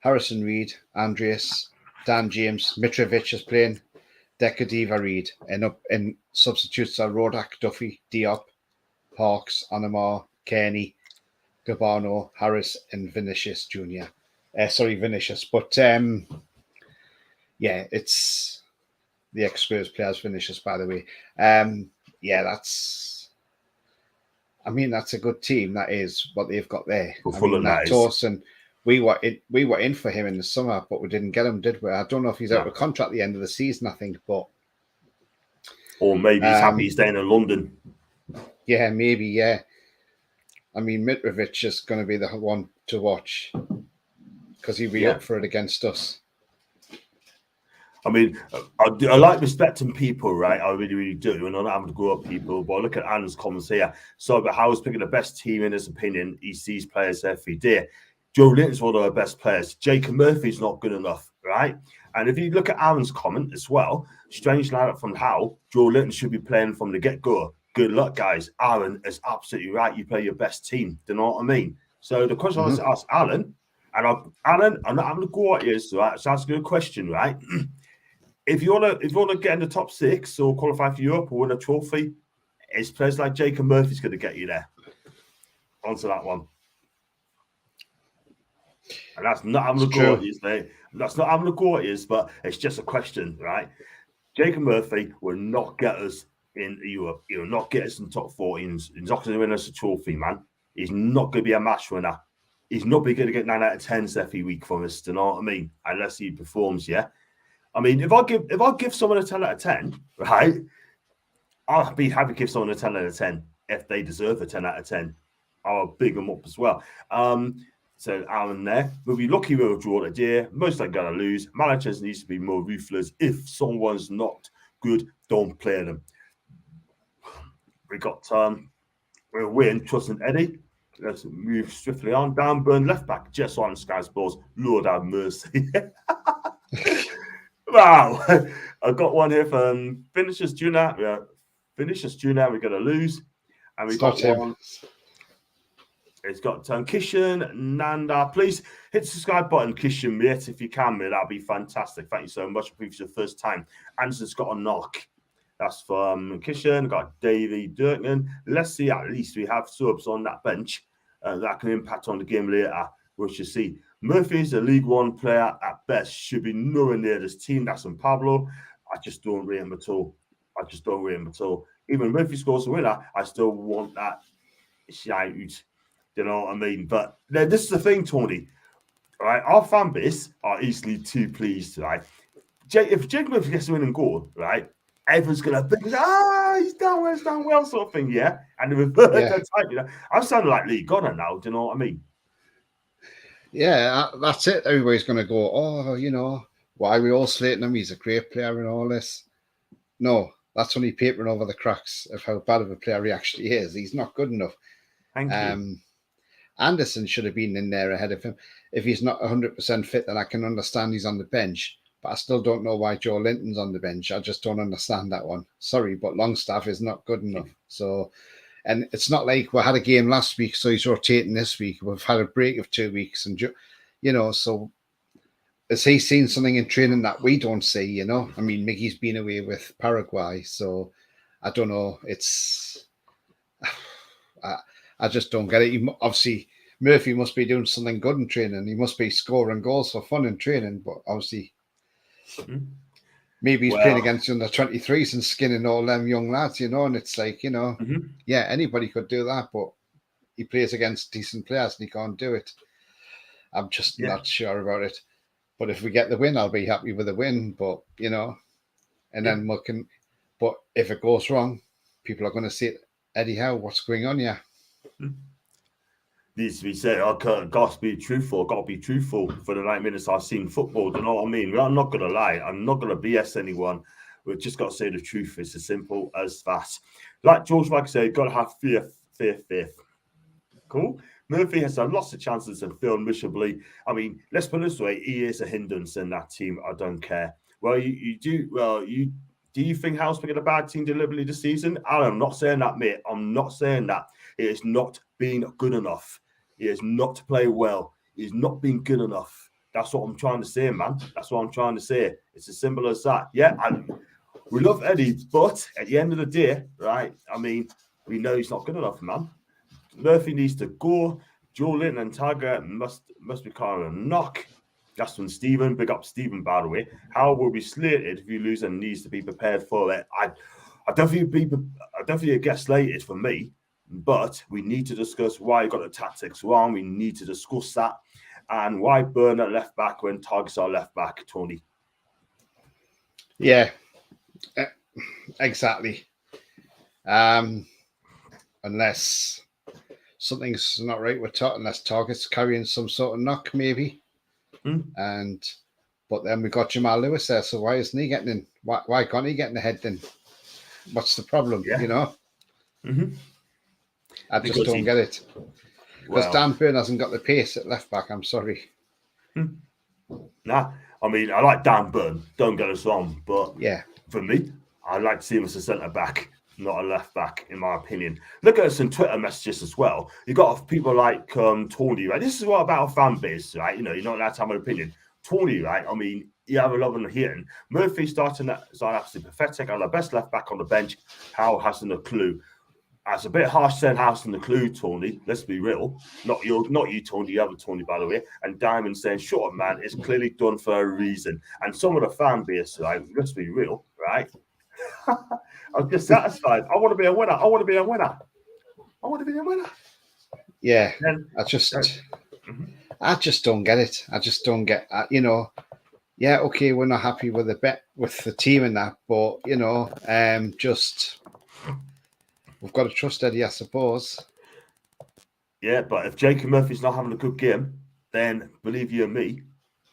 Harrison Reed, Andreas, Dan James, Mitrovic is playing. Dekadiva Reed. And up in substitutes are Rodak, Duffy, Diop, Parks, Anamar, Kearney, Gabano, Harris, and Vinicius Jr. Vinicius. But it's the ex-Spurs players, Vinicius, by the way. That's a good team. That is what they've got there. Torsen, we were in for him in the summer, but we didn't get him, did we? I don't know if he's out of contract at the end of the season, I think, but or maybe he's happy he's staying in London. Yeah, maybe, I mean, Mitrovic is going to be the one to watch because he'll be up for it against us. I mean, I like respecting people, right? I really, really do. And I'm not having to grow up people, but look at Anna's comments here. So, but Howard's picking the best team in his opinion. He sees players every day. Joe Linton's one of our best players. Jacob Murphy's not good enough, right? And if you look at Aaron's comment as well, strange lineup from Howe, Joe Linton should be playing from the get-go. Good luck, guys. Aaron is absolutely right. You play your best team. Do you know what I mean? So the question I was to ask Alan, And Alan, I'm not having a go at you, so that's a good question, right? If you wanna get in the top 6 or qualify for Europe or win a trophy, it's players like Jacob Murphy's going to get you there. Onto that one. And that's not having a go at you, mate. That's not having a go at you, but it's just a question, right? Jacob Murphy will not get us in Europe. He will not get us in top 14. He's not going to win us a trophy, man. He's not going to be a match winner. He's not going to get 9 out of 10s every week from us. Do you know what I mean? Unless he performs, yeah. I mean, if I give someone a 10 out of 10, right? I'll be happy to give someone a 10 out of 10 if they deserve a 10 out of 10. I'll big them up as well. So Alan there. We'll be lucky we'll draw today. Most likely going to lose. Managers needs to be more ruthless. If someone's not good, don't play them. We got we'll win, trusting Eddie. Let's move swiftly on. Dan Burn, left back, just on Sky's balls. Lord have mercy. Wow. I've got one here from Finishers Junior. Yeah. Finishers Junior, we're going to lose. And we've got one. It's got Kishan, Nanda. Please hit the subscribe button, Kishan, mate, if you can, mate. That'd be fantastic. Thank you so much. I think it's your first time. Anderson's got a knock. That's from Kishan. Got Davey Durkin. Let's see, at least we have subs on that bench that can impact on the game later. We should see. Murphy's a League One player at best. Should be nowhere near this team. That's from Pablo. I just don't rate him at all. Even Murphy scores a winner, I still want that shout. You know what I mean? But this is the thing, Tony. Right, our fan base are easily too pleased, right? If Jake Murphy gets a winning goal, right, everyone's gonna think, he's done well, sort of thing, yeah. And I'm sounding like Lee Gunner now. Do you know what I mean? Yeah, that's it. Everybody's gonna go, why are we all slating him? He's a great player and all this. No, that's only papering over the cracks of how bad of a player he actually is. He's not good enough. Thank you. Anderson should have been in there ahead of him. If he's not 100% fit, then I can understand he's on the bench. But I still don't know why Joe Linton's on the bench. I just don't understand that one. Sorry, but Longstaff is not good enough. So, and it's not like we had a game last week, so he's rotating this week. We've had a break of 2 weeks. And, so has he seen something in training that we don't see, I mean, Miggy's been away with Paraguay. So I don't know. It's... I just don't get it. Obviously, Murphy must be doing something good in training. He must be scoring goals for fun in training. But obviously, maybe he's playing against under 23s and skinning all them young lads, And it's like, yeah, anybody could do that. But he plays against decent players and he can't do it. I'm just not sure about it. But if we get the win, I'll be happy with the win. But, and then we can. But if it goes wrong, people are going to say, Eddie Howe, what's going on here? Needs to be said. Got to be truthful. Got to be truthful for the 9 minutes I've seen football. Do you know what I mean? I'm not going to lie. I'm not going to BS anyone. We've just got to say the truth. It's as simple as that. Like George Mike said, got to have faith. Cool. Murphy has had lots of chances and failed miserably. I mean, let's put it this way: he is a hindrance in that team. I don't care. Well, you do. Well, you. Do you think House picking a bad team deliberately this season? I'm not saying that, mate. I'm not saying that. It has not been good enough. He has not played well. He's not been good enough. That's what I'm trying to say, man. That's what I'm trying to say. It's as simple as that. Yeah, we love Eddie, but at the end of the day, right, I mean, we know he's not good enough, man. Murphy needs to go. Joe Linton and Tiger must be calling a knock. That's from Stephen. Big up Stephen, by the way. How will be slated if you lose and needs to be prepared for it? I definitely get slated for me, but we need to discuss why you got the tactics wrong. We need to discuss that and why burn at left back when targets are left back, Tony. Yeah, exactly. Unless something's not right with unless targets carrying some sort of knock, maybe. But then we got Jamal Lewis there, so why isn't he getting in? Why can't he get in the head then? What's the problem? I just don't get it. Because Dan Burn hasn't got the pace at left back. I'm sorry. Nah, I mean, I like Dan Burn. Don't get us wrong, but yeah, for me, I like to see him as a centre back. not a left back, in my opinion. Look at some Twitter messages as well. You got people like Tony, right? This is what about a fan base, right? You know, you're not allowed to have an opinion. Tony, right? I mean, you have a love and a hating. Murphy starting that is absolutely pathetic. And the best left back on the bench. Howe hasn't a clue. That's a bit harsh saying House and the clue, Tony. Let's be real. Not you, Tony. The other Tony, by the way. And Diamond saying, "Shut up, man. It's clearly done for a reason." And some of the fan base, right? Let's be real, right? I'm just satisfied. I want to be a winner. I want to be a winner. I want to be a winner. Yeah, I just don't get it. I just don't get. You know, yeah, okay, we're not happy with the team and that, but you know, just. We've got to trust Eddie, I suppose. Yeah, but if Jacob Murphy's not having a good game, then believe you me,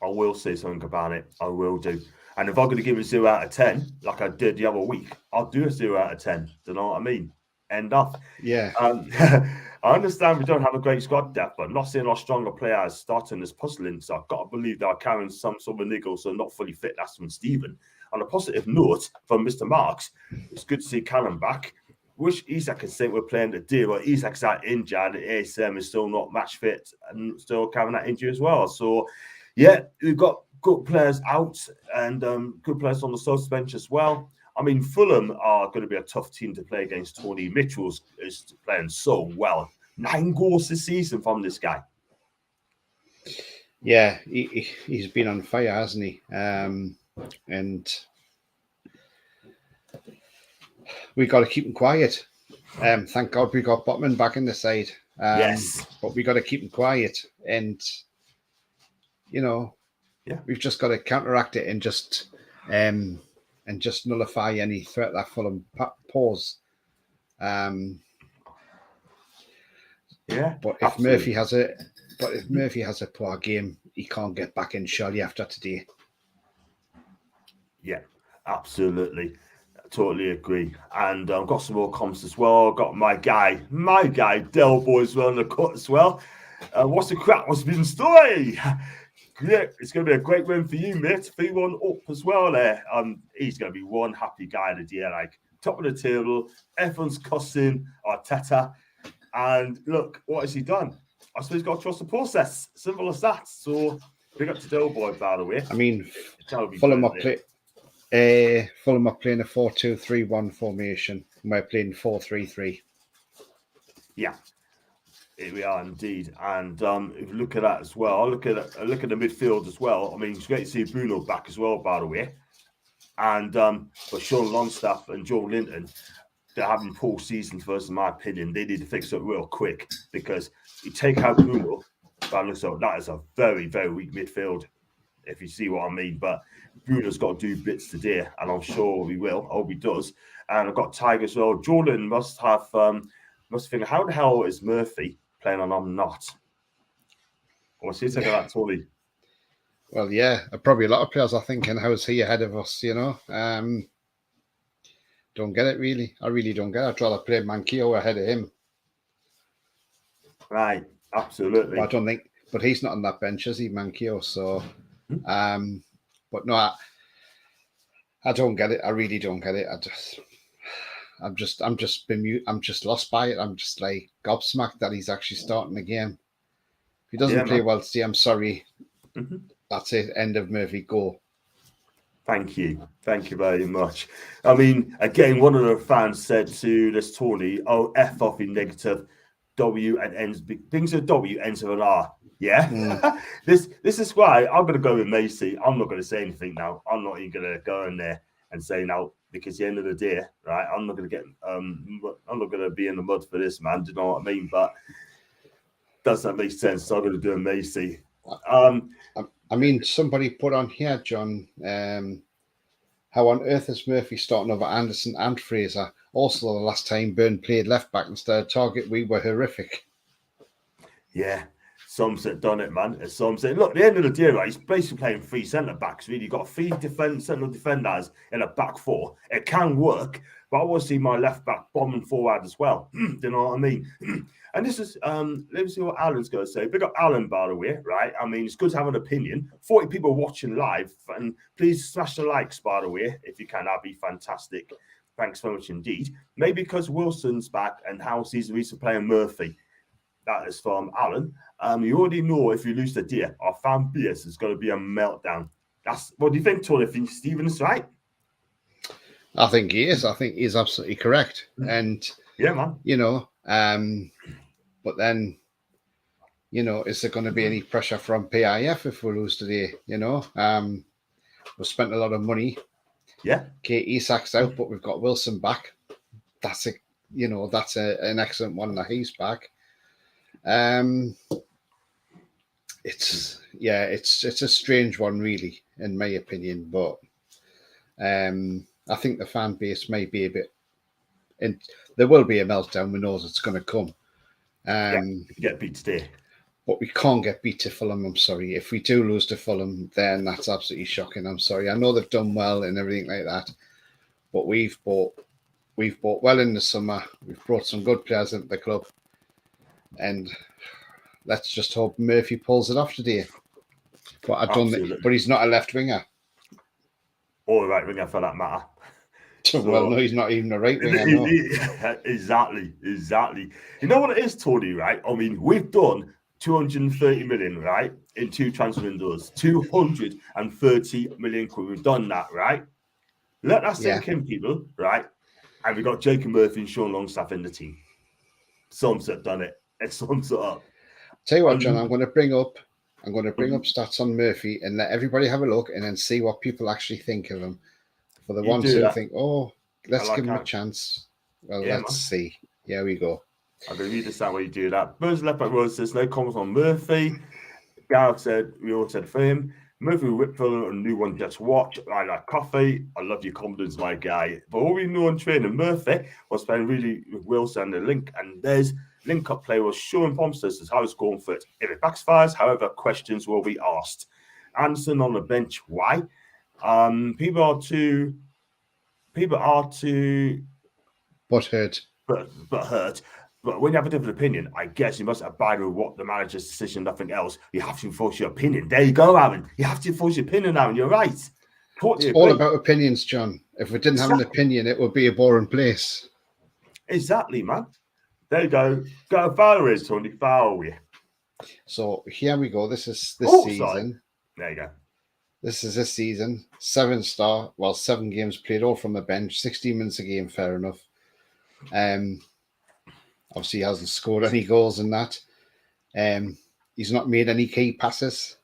I will say something about it. I will do. And if I'm going to give it 0 out of 10, like I did the other week, I'll do a 0 out of 10. Do you know what I mean? End off. Yeah. I understand we don't have a great squad depth, but not seeing our stronger players starting is puzzling. So I've got to believe they're carrying some sort of niggles, so not fully fit. That's from Stephen. On a positive note from Mr. Marks, it's good to see Callum back. Wish Isak can say we're playing the deal, but Isak's out injured. ASM is still not match fit and still carrying that injury as well. So, yeah, we've got good players out and good players on the subs bench as well. I mean, Fulham are going to be a tough team to play against. Tony Mitchell is playing so well. 9 goals this season from this guy. Yeah, he's been on fire, hasn't he? And we got to keep him quiet. Thank God we got Botman back in the side. Yes. But we got to keep him quiet. And, you know, we've just got to counteract it and just nullify any threat that Fulham pose. Yeah. But if Murphy has a poor game, he can't get back in surely after today. Yeah, absolutely. Totally agree. And I've got some more comments as well. I've got my guy, Del Boy as well in the cut as well. What's the crap? What's been the story? Yeah, it's going to be a great win for you, mate. 3-1 up as well there. He's going to be one happy guy of the year, like top of the table. Everyone's cussing Arteta. And look, what has he done? I suppose he's got to trust the process. Simple as that. So big up to Del Boy, by the way. I mean, Fulham are playing a 4-2-3-1 formation. We're playing 4-3-3. Yeah, here we are indeed. And if you look at that as well, look at the midfield as well. I mean, it's great to see Bruno back as well, by the way. And but Sean Longstaff and Joe Linton, they're having poor seasons first, in my opinion. They need to fix it real quick because you take out Bruno, that is a very, very weak midfield, if you see what I mean. But Bruno's got to do bits today, and I'm sure he will. I hope he does. And I've got Tiger as well. Jordan must think, how the hell is Murphy playing and I'm not? What's he taking that, Tony? Well, yeah, probably a lot of players are thinking, how is he ahead of us, you know? Don't get it, really. I really don't get it. I'd rather play Manquillo ahead of him. Right, absolutely. But I don't think, but he's not on that bench, is he, Manquillo? So, but no, I don't get it. I really don't get it. I'm just lost by it. I'm just like gobsmacked that he's actually starting the game. If he doesn't play well today, I'm sorry. That's it. End of Murphy. Go. Thank you very much. I mean, again, one of the fans said to this Tony, "Oh, F off in negative. W and ends things with W ends with an R." Yeah. This is why I'm going to go with Macy. I'm not going to say anything now. I'm not even going to go in there and say now, because at the end of the day, right? I'm not going to be in the mud for this, man. Do you know what I mean? But does that make sense? So I'm going to do a Macy. I mean, somebody put on here, John, how on earth is Murphy starting over Anderson and Fraser? Also, the last time Byrne played left back instead of Target, we were horrific. Yeah, some said done it, man. Some said, look, at the end of the day, right, he's basically playing 3 centre backs. Really, you've got 3 central defenders in a back 4. It can work, but I want to see my left back bombing forward as well. Do you know what I mean? And this is, let me see what Alan's going to say. Big up Alan, by the way, right? I mean, it's good to have an opinion. 40 people watching live, and please smash the likes, by the way, if you can. That'd be fantastic. Thanks very much indeed. Maybe because Wilson's back and House is recently playing Murphy. That is from Alan. You already know if you lose the deer, our fan base is going to be a meltdown. What do you think, Tony? I think Stephen's right. I think he is. I think he's absolutely correct. And yeah, man. You know, but then, you know, is there going to be any pressure from PIF if we lose today? You know, we've spent a lot of money. Yeah. Kate Isak's out, but we've got Wilson back. That's an excellent one that he's back. It's a strange one, really, in my opinion. But I think the fan base may be a bit, and there will be a meltdown. We know it's going to come. Get beat today, but we can't get beat to Fulham. I'm sorry. If we do lose to Fulham, then that's absolutely shocking. I'm sorry. I know they've done well and everything like that, but we've bought well in the summer. We've brought some good players into the club, and let's just hope Murphy pulls it off today. But I don't think, but he's not a left winger. Or a right winger for that matter. Well, no, he's not even a right winger. No. Exactly. You know what it is, Tony, right? I mean, we've done 230 million, right? In 2 transfer windows. 230 million quid. We've done that, right? Let that sink in, people, right? And we've got Jacob Murphy and Sean Longstaff in the team. Sums have done it. It sums it up. Tell you what, John, I'm going to bring up stats on Murphy and let everybody have a look and then see what people actually think of him. For the ones who think, oh, let's give him a chance. Well, let's see. Here we go. I'm going to read this out while you do that. Burns left back Rose says, no comments on Murphy. Gareth said, we all said for him. Murphy Whitfield, a new one just watch. I like coffee. I love your confidence, my guy. But all we know in training, Murphy was playing really with Wilson and Link. And there's link-up play was Sean Pomster says, how it's going for it. If it backfires, however, questions will be asked. Anderson on the bench, why? People are too but hurt. But when you have a different opinion, I guess you must abide with what the manager's decision, nothing else. You have to enforce your opinion. There you go, Aaron. You have to enforce your opinion, Aaron. You're right. It's all about opinions, John. If we didn't have an opinion, it would be a boring place. Exactly, man. There you go. Go follow is Tony. Follow you. So here we go. This is this season. Sorry. There you go. This is this season. 7-star. Well, 7 games played, all from the bench. 16 minutes a game, fair enough. Obviously, he hasn't scored any goals in that. He's not made any key passes.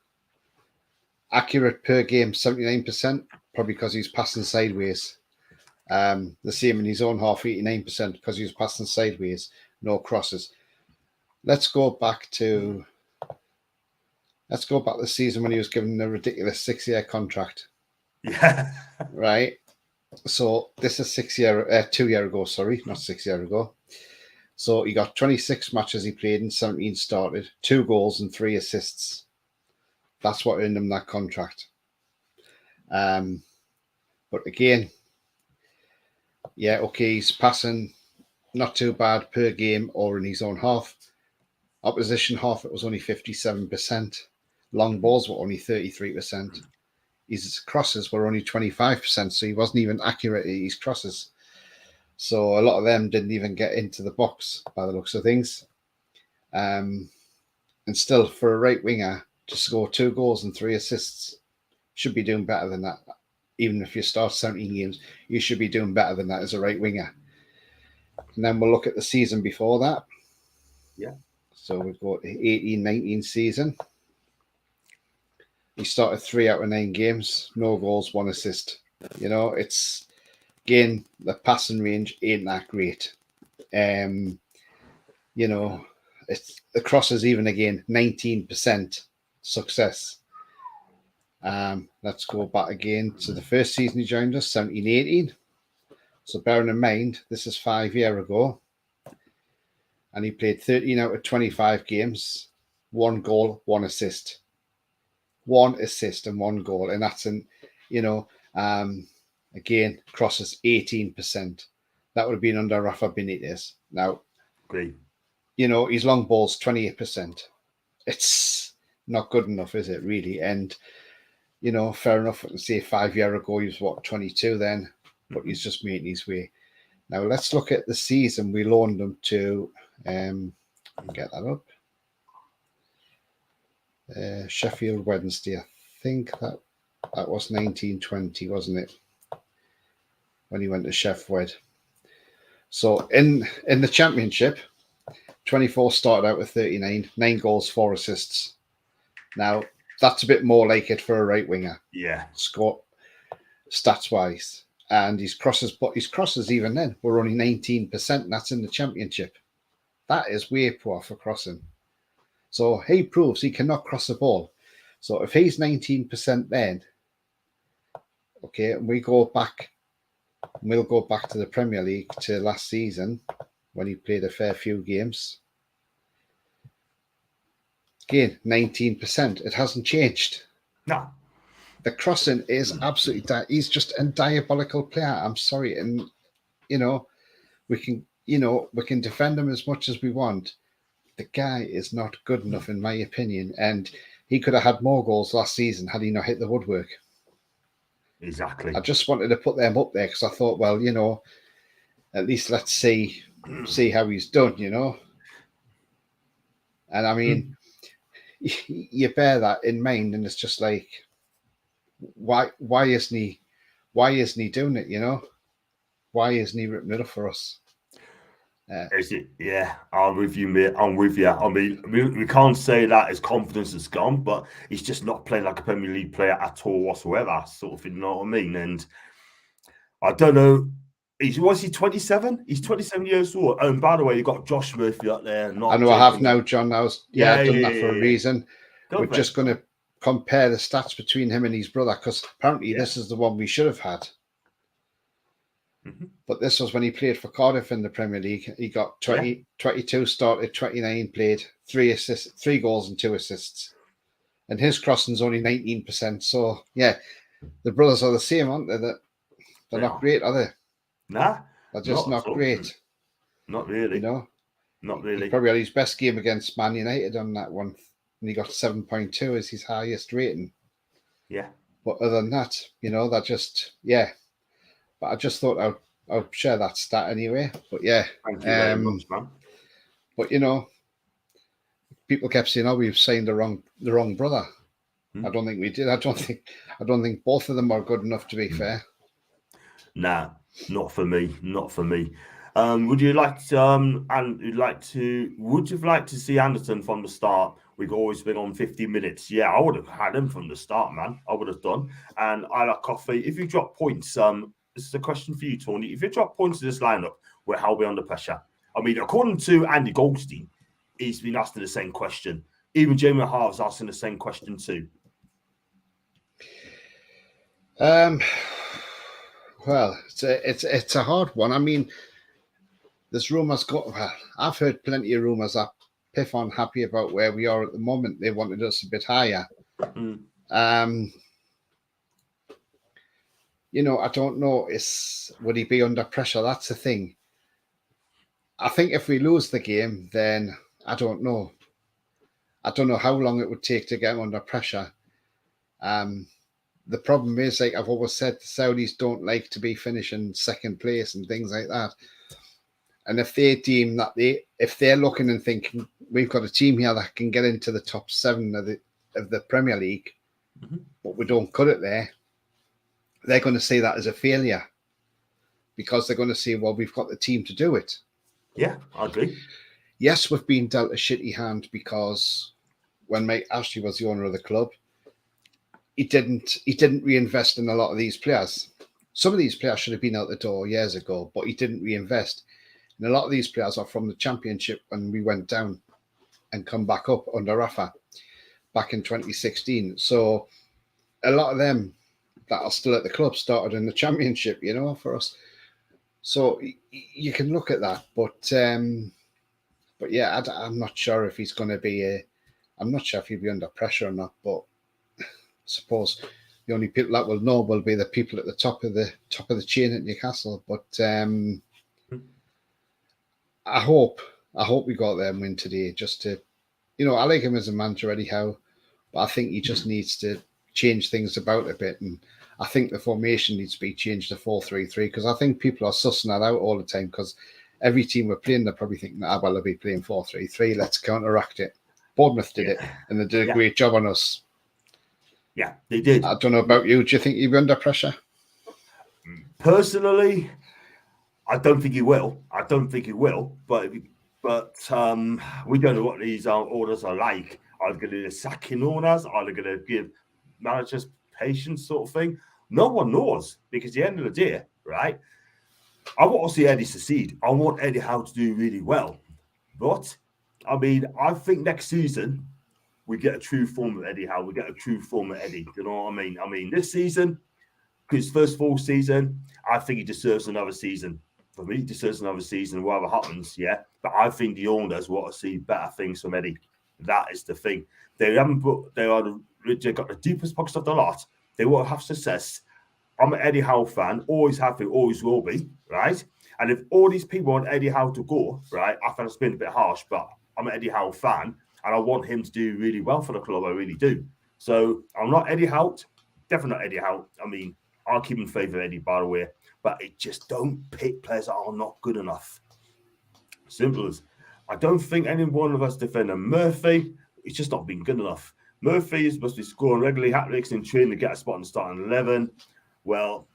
Accurate per game, 79%, probably because he's passing sideways. The same in his own half, 89%, because he was passing sideways. No crosses. Let's go back to the season when he was given a ridiculous 6-year contract. Yeah. Right. So this is 2 year ago, sorry, not 6 year ago. So he got 26 matches he played and 17 started, 2 goals and 3 assists. That's what earned him that contract. But again, he's passing not too bad per game or in his own half. Opposition half, it was only 57%. Long balls were only 33%. His crosses were only 25%, so he wasn't even accurate at his crosses. So a lot of them didn't even get into the box by the looks of things. And still, for a right winger to score 2 goals and 3 assists, should be doing better than that. Even if you start 17 games, you should be doing better than that as a right winger. And then we'll look at the season before that. Yeah. So we've got the 18-19 season. He started 3 out of 9 games, no goals, 1 assist. You know, it's, again, the passing range ain't that great. You know, it's the crosses even again, 19% success. Let's go back again to the first season he joined us, 17-18. So bearing in mind, this is 5 years ago. And he played 13 out of 25 games, 1 goal, 1 assist. 1 assist and 1 goal. And that's again, crosses 18%. That would have been under Rafa Benitez. Now, great. You know, his long ball's 28%. It's not good enough, is it, really? And, you know, fair enough. I can say 5 years ago, he was, 22 then? But he's just making his way. Now let's look at the season we loaned him to. Get that up. Sheffield Wednesday. I think that was 1920, wasn't it? When he went to Sheff Wed. So in the Championship, 24 started out with 39, 9 goals, 4 assists. Now that's a bit more like it for a right winger. Yeah. Score stats wise. And his crosses even then were only 19%, and that's in the Championship. That is way poor for crossing. So he proves he cannot cross the ball. So if he's 19% then, okay, and we'll go back to the Premier League to last season when he played a fair few games. Again, 19%. It hasn't changed. No. The crossing is absolutely he's just a diabolical player. I'm sorry. And we can defend him as much as we want. The guy is not good enough, in my opinion. And he could have had more goals last season had he not hit the woodwork. Exactly. I just wanted to put them up there because I thought, well, at least let's see how he's done, And I mean, you bear that in mind, and it's just like, why isn't he doing it? Why isn't he ripping it up for us? Is it? Yeah, I'm with you, mate. I'm with you. I mean, we can't say that his confidence has gone, but he's just not playing like a Premier League player at all whatsoever, sort of thing, you know what I mean? And I don't know. Was he 27? He's 27 years old. And by the way, you got Josh Murphy up there. I know I have now, John. I've done that for a reason. We're just going to compare the stats between him and his brother because apparently this is the one we should have had. But this was when he played for Cardiff in the Premier League. He got 22 started, 29 played, 3 goals and 2 assists. And his crossing's only 19%. So, yeah, the brothers are the same, aren't they? They're not great, are they? Nah. They're just not great. Not really. Not really. He probably had his best game against Man United on that one. And he got 7.2 as his highest rating. Yeah. But other than that, that just, yeah. But I just thought I'll share that stat anyway. But yeah. Thank you very much, man. But people kept saying, we've signed the wrong brother. I don't think we did. I don't think both of them are good enough to be fair. Nah, not for me. Not for me. Would you like to see Anderson from the start? We've always been on 50 minutes. Yeah, I would have had him from the start, man. I would have done. And I like Coffee. If you drop points, this is a question for you, Tony. If you drop points to this lineup, how are we under pressure? I mean, according to Andy Goldstein, he's been asking the same question. Even Jamie Harv's asking the same question too. Well, it's a hard one. I mean, there's rumours. I've heard plenty of rumours that Piff aren't happy about where we are at the moment. They wanted us a bit higher. I don't know. Would he be under pressure? That's the thing. I think if we lose the game, then I don't know. I don't know how long it would take to get him under pressure. The problem is, like I've always said, the Saudis don't like to be finishing second place and things like that. And if they deem that if they're looking and thinking we've got a team here that can get into the top 7 of the Premier League, but we don't cut it there, they're going to see that as a failure because they're going to say, well, we've got the team to do it. Yeah, I agree. Yes, we've been dealt a shitty hand because when Mike Ashley was the owner of the club, he didn't reinvest in a lot of these players. Some of these players should have been out the door years ago, but he didn't reinvest. And a lot of these players are from the Championship when we went down and come back up under Rafa back in 2016. So a lot of them that are still at the club started in the Championship, for us. So you can look at that, but yeah, I'm not sure if he's going to be. I'm not sure if he'll be under pressure or not. But I suppose the only people that will know will be the people at the top of the chain at Newcastle. But I hope we got there and win today. Just to, I like him as a manager anyhow, but I think he just needs to change things about a bit. And I think the formation needs to be changed to 4-3-3 because I think people are sussing that out all the time because every team we're playing, they're probably thinking, well, they'll be playing 4-3-3. Let's counteract it. Bournemouth did it, and they did a great job on us. Yeah, they did. I don't know about you. Do you think you'll be under pressure? Personally, I don't think he will. But we don't know what these orders are like. Are they going to sack owners? Are they going to give managers patience, sort of thing? No one knows because at the end of the day, right? I want to see Eddie succeed. I want Eddie Howe to do really well. But I mean, I think next season we get a true form of Eddie Howe. We get a true form of Eddie. You know what I mean? I mean, this season, his first full season, I think he deserves another season. For me, he deserves another season, whatever happens, yeah. But I think the owners want to see better things from Eddie. That is the thing. They've got the deepest pockets of the lot. They will have success. I'm an Eddie Howe fan, always have been, always will be, right? And if all these people want Eddie Howe to go, right, I think it's been a bit harsh, but I'm an Eddie Howe fan, and I want him to do really well for the club. I really do. So I'm not Eddie Howe, definitely not Eddie Howe. I mean, I'll keep in favour of Eddie, by the way, but it just don't pick players that are not good enough. Simple as. I don't think any one of us defender Murphy. It's just not been good enough. Murphy is supposed to be scoring regularly hat-tricks in training to get a spot in the starting 11. Well,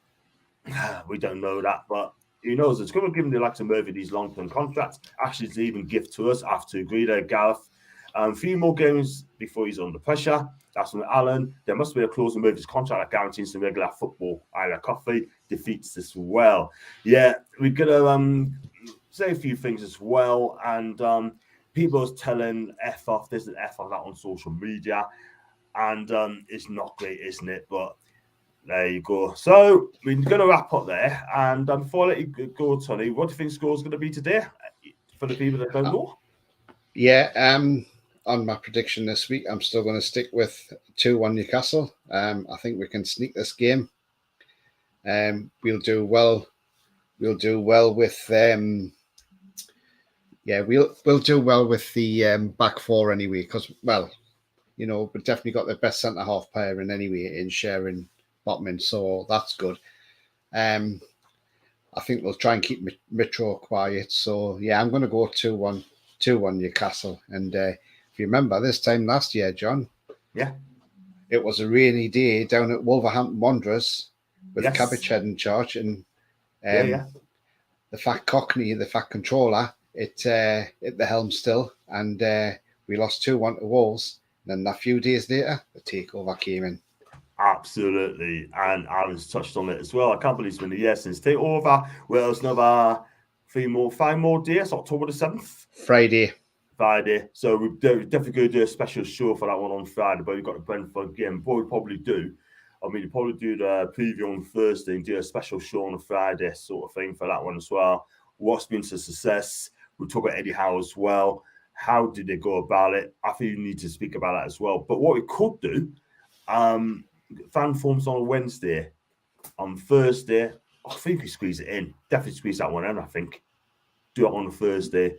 we don't know that, but who knows? It's going to give him the likes of Murphy these long-term contracts. Actually, to even give to us after agree there, Gareth. A few more games before he's under pressure. That's from Alan. There must be a clause in Murphy's contract that guarantees some regular football. Isla Coffee defeats this well. Yeah, we're going to say a few things as well. And people are telling F off. There's an F off that on social media. And it's not great, isn't it? But there you go. So we're going to wrap up there. And before I let you go, Tony, what do you think the score is going to be today for the people that don't know? Yeah, on my prediction this week, I'm still going to stick with 2-1 Newcastle. I think we can sneak this game. We'll do well. We'll do well with we'll do well with the back four anyway. Because we've definitely got the best centre half player in anyway in Sharon Botman, so that's good. I think we'll try and keep Mitro quiet. So yeah, I'm going to go 2-1 Newcastle. And if you remember this time last year, John, it was a rainy day down at Wolverhampton Wanderers with Cabbage Head in charge, and the fat Cockney, the fat controller, at the helm still, and we lost 2-1 to Wolves. And then a few days later, the takeover came in. Absolutely, and Aaron's touched on it as well. I can't believe it's been a year since takeover. Well, it's another 5 more days. October the 7th, Friday. So we're definitely going to do a special show for that one on Friday. But we've got the Brentford game. What we'll probably do, we'll probably do the preview on Thursday and do a special show on a Friday sort of thing for that one as well. What's been a success? We'll talk about Eddie Howe as well. How did they go about it? I think you need to speak about that as well. But what we could do, fan forms on Wednesday. On Thursday, I think we squeeze it in. Definitely squeeze that one in, I think. Do it on a Thursday.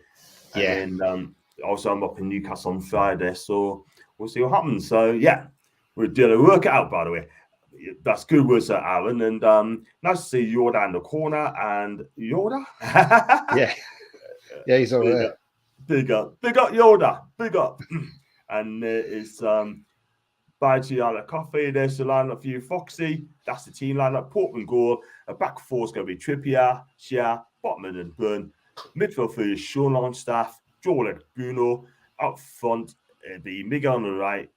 And then also I'm up in Newcastle on Friday. So we'll see what happens. So yeah, we're doing a work it out, by the way. That's good words, Aaron. And nice to see Yoda in the corner. And Yoda? Yeah, he's all right. Big up Yoda. Big up. And it's by Gianna Coffee. There's the lineup for you, Foxy. That's the team lineup. Portman goal. A back four is going to be Trippier, Shea, Botman, and Burn. Midfield for you, Sean Longstaff, Joel Bruno. Up front, it'll be Miguel on the right,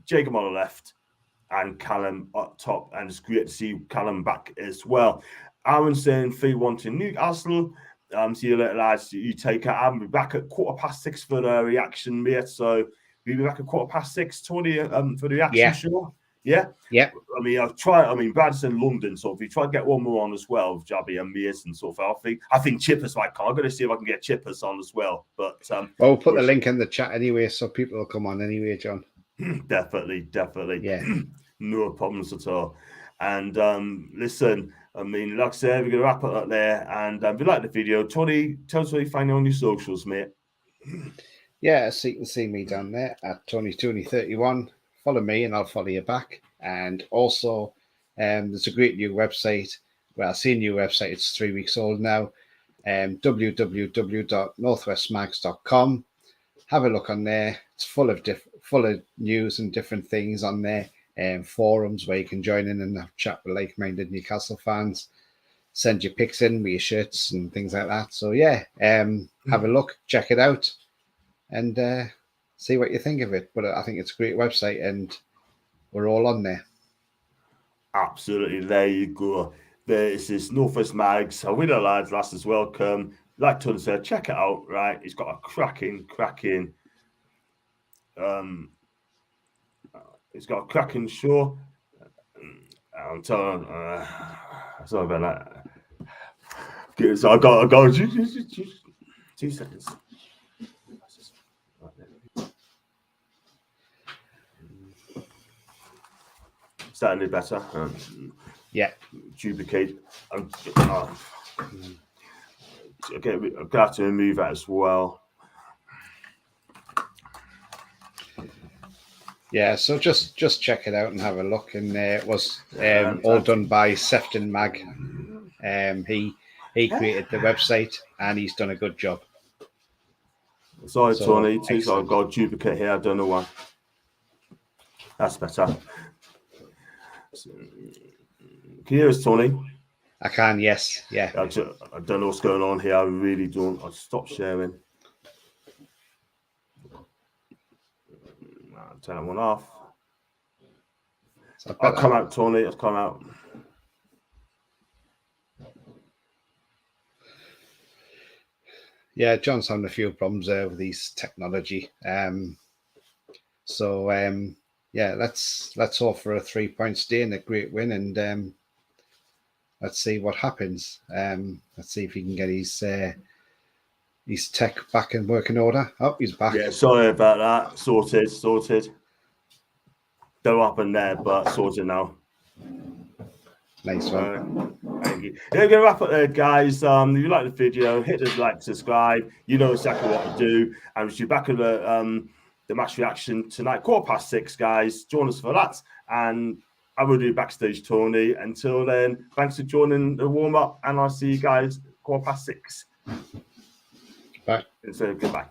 Jacob on the left, and Callum up top. And it's great to see Callum back as well. Aaron saying 3-1 to Newcastle. See you later, lads. You take it. I'll be back at 6:15 for the reaction, mate. So we'll be back at 6:15, Tony, for the reaction show. Yeah? Yeah. I'll try. Brad's in London, so if you try to get one more on as well, Jabby and Mears and so forth, I think Chippers might come. I'm going to see if I can get Chippers on as well. But we'll put the link in the chat anyway, so people will come on anyway, John. Definitely. Yeah. No problems at all. And listen, like I said, we're going to wrap it up there. And if you like the video, Tony, tell us where you find it on your socials, mate. Yeah, so you can see me down there at Tony31. follow me and I'll follow you back. And also, there's a great new website. Well, I see a new website. It's 3 weeks old now. www.northwestmags.com. Have a look on there. It's full of news and different things on there. Forums where you can join in and have a chat with like-minded Newcastle fans. Send your pics in with your shirts and things like that. So yeah, have a look, check it out, and see what you think of it. But I think it's a great website, and we're all on there. Absolutely, there you go. This is Northwest Mags. Our winner lads, last as welcome. Like Tony said, check it out. Right, it's got a cracking. It's got a cracking show. I'm telling. Sorry about that. Okay, so I got 2 seconds. Starting better. Yeah. Duplicate. Okay, I'm gonna have to remove that as well. Yeah, so just check it out and have a look. And it was all done by Sefton Mag. He created the website and he's done a good job. Sorry, Tony. So I've got a duplicate here. I don't know why. That's better. Can you hear us, Tony? I can, yes. Yeah. I don't know what's going on here. I really don't. I'll stop sharing. I'll turn that one off. I'll come out, Tony. I'll come out. Yeah, John's having a few problems there with these technology. Yeah, let's hope for a 3-point stay and a great win, and let's see what happens. Let's see if he can get his tech back in working order. Oh, he's back. Yeah, sorry about that. Sorted. Don't happen there, but sorted now. Nice one. Thank you. Yeah, we're going to wrap up there, guys. If you like the video, hit the like, subscribe. You know exactly what to do. And we'll see you back at the match reaction tonight, 6:15, guys. Join us for that. And I will do backstage, Tony. Until then, thanks for joining the warm-up. And I'll see you guys 6:15. Bye. So goodbye.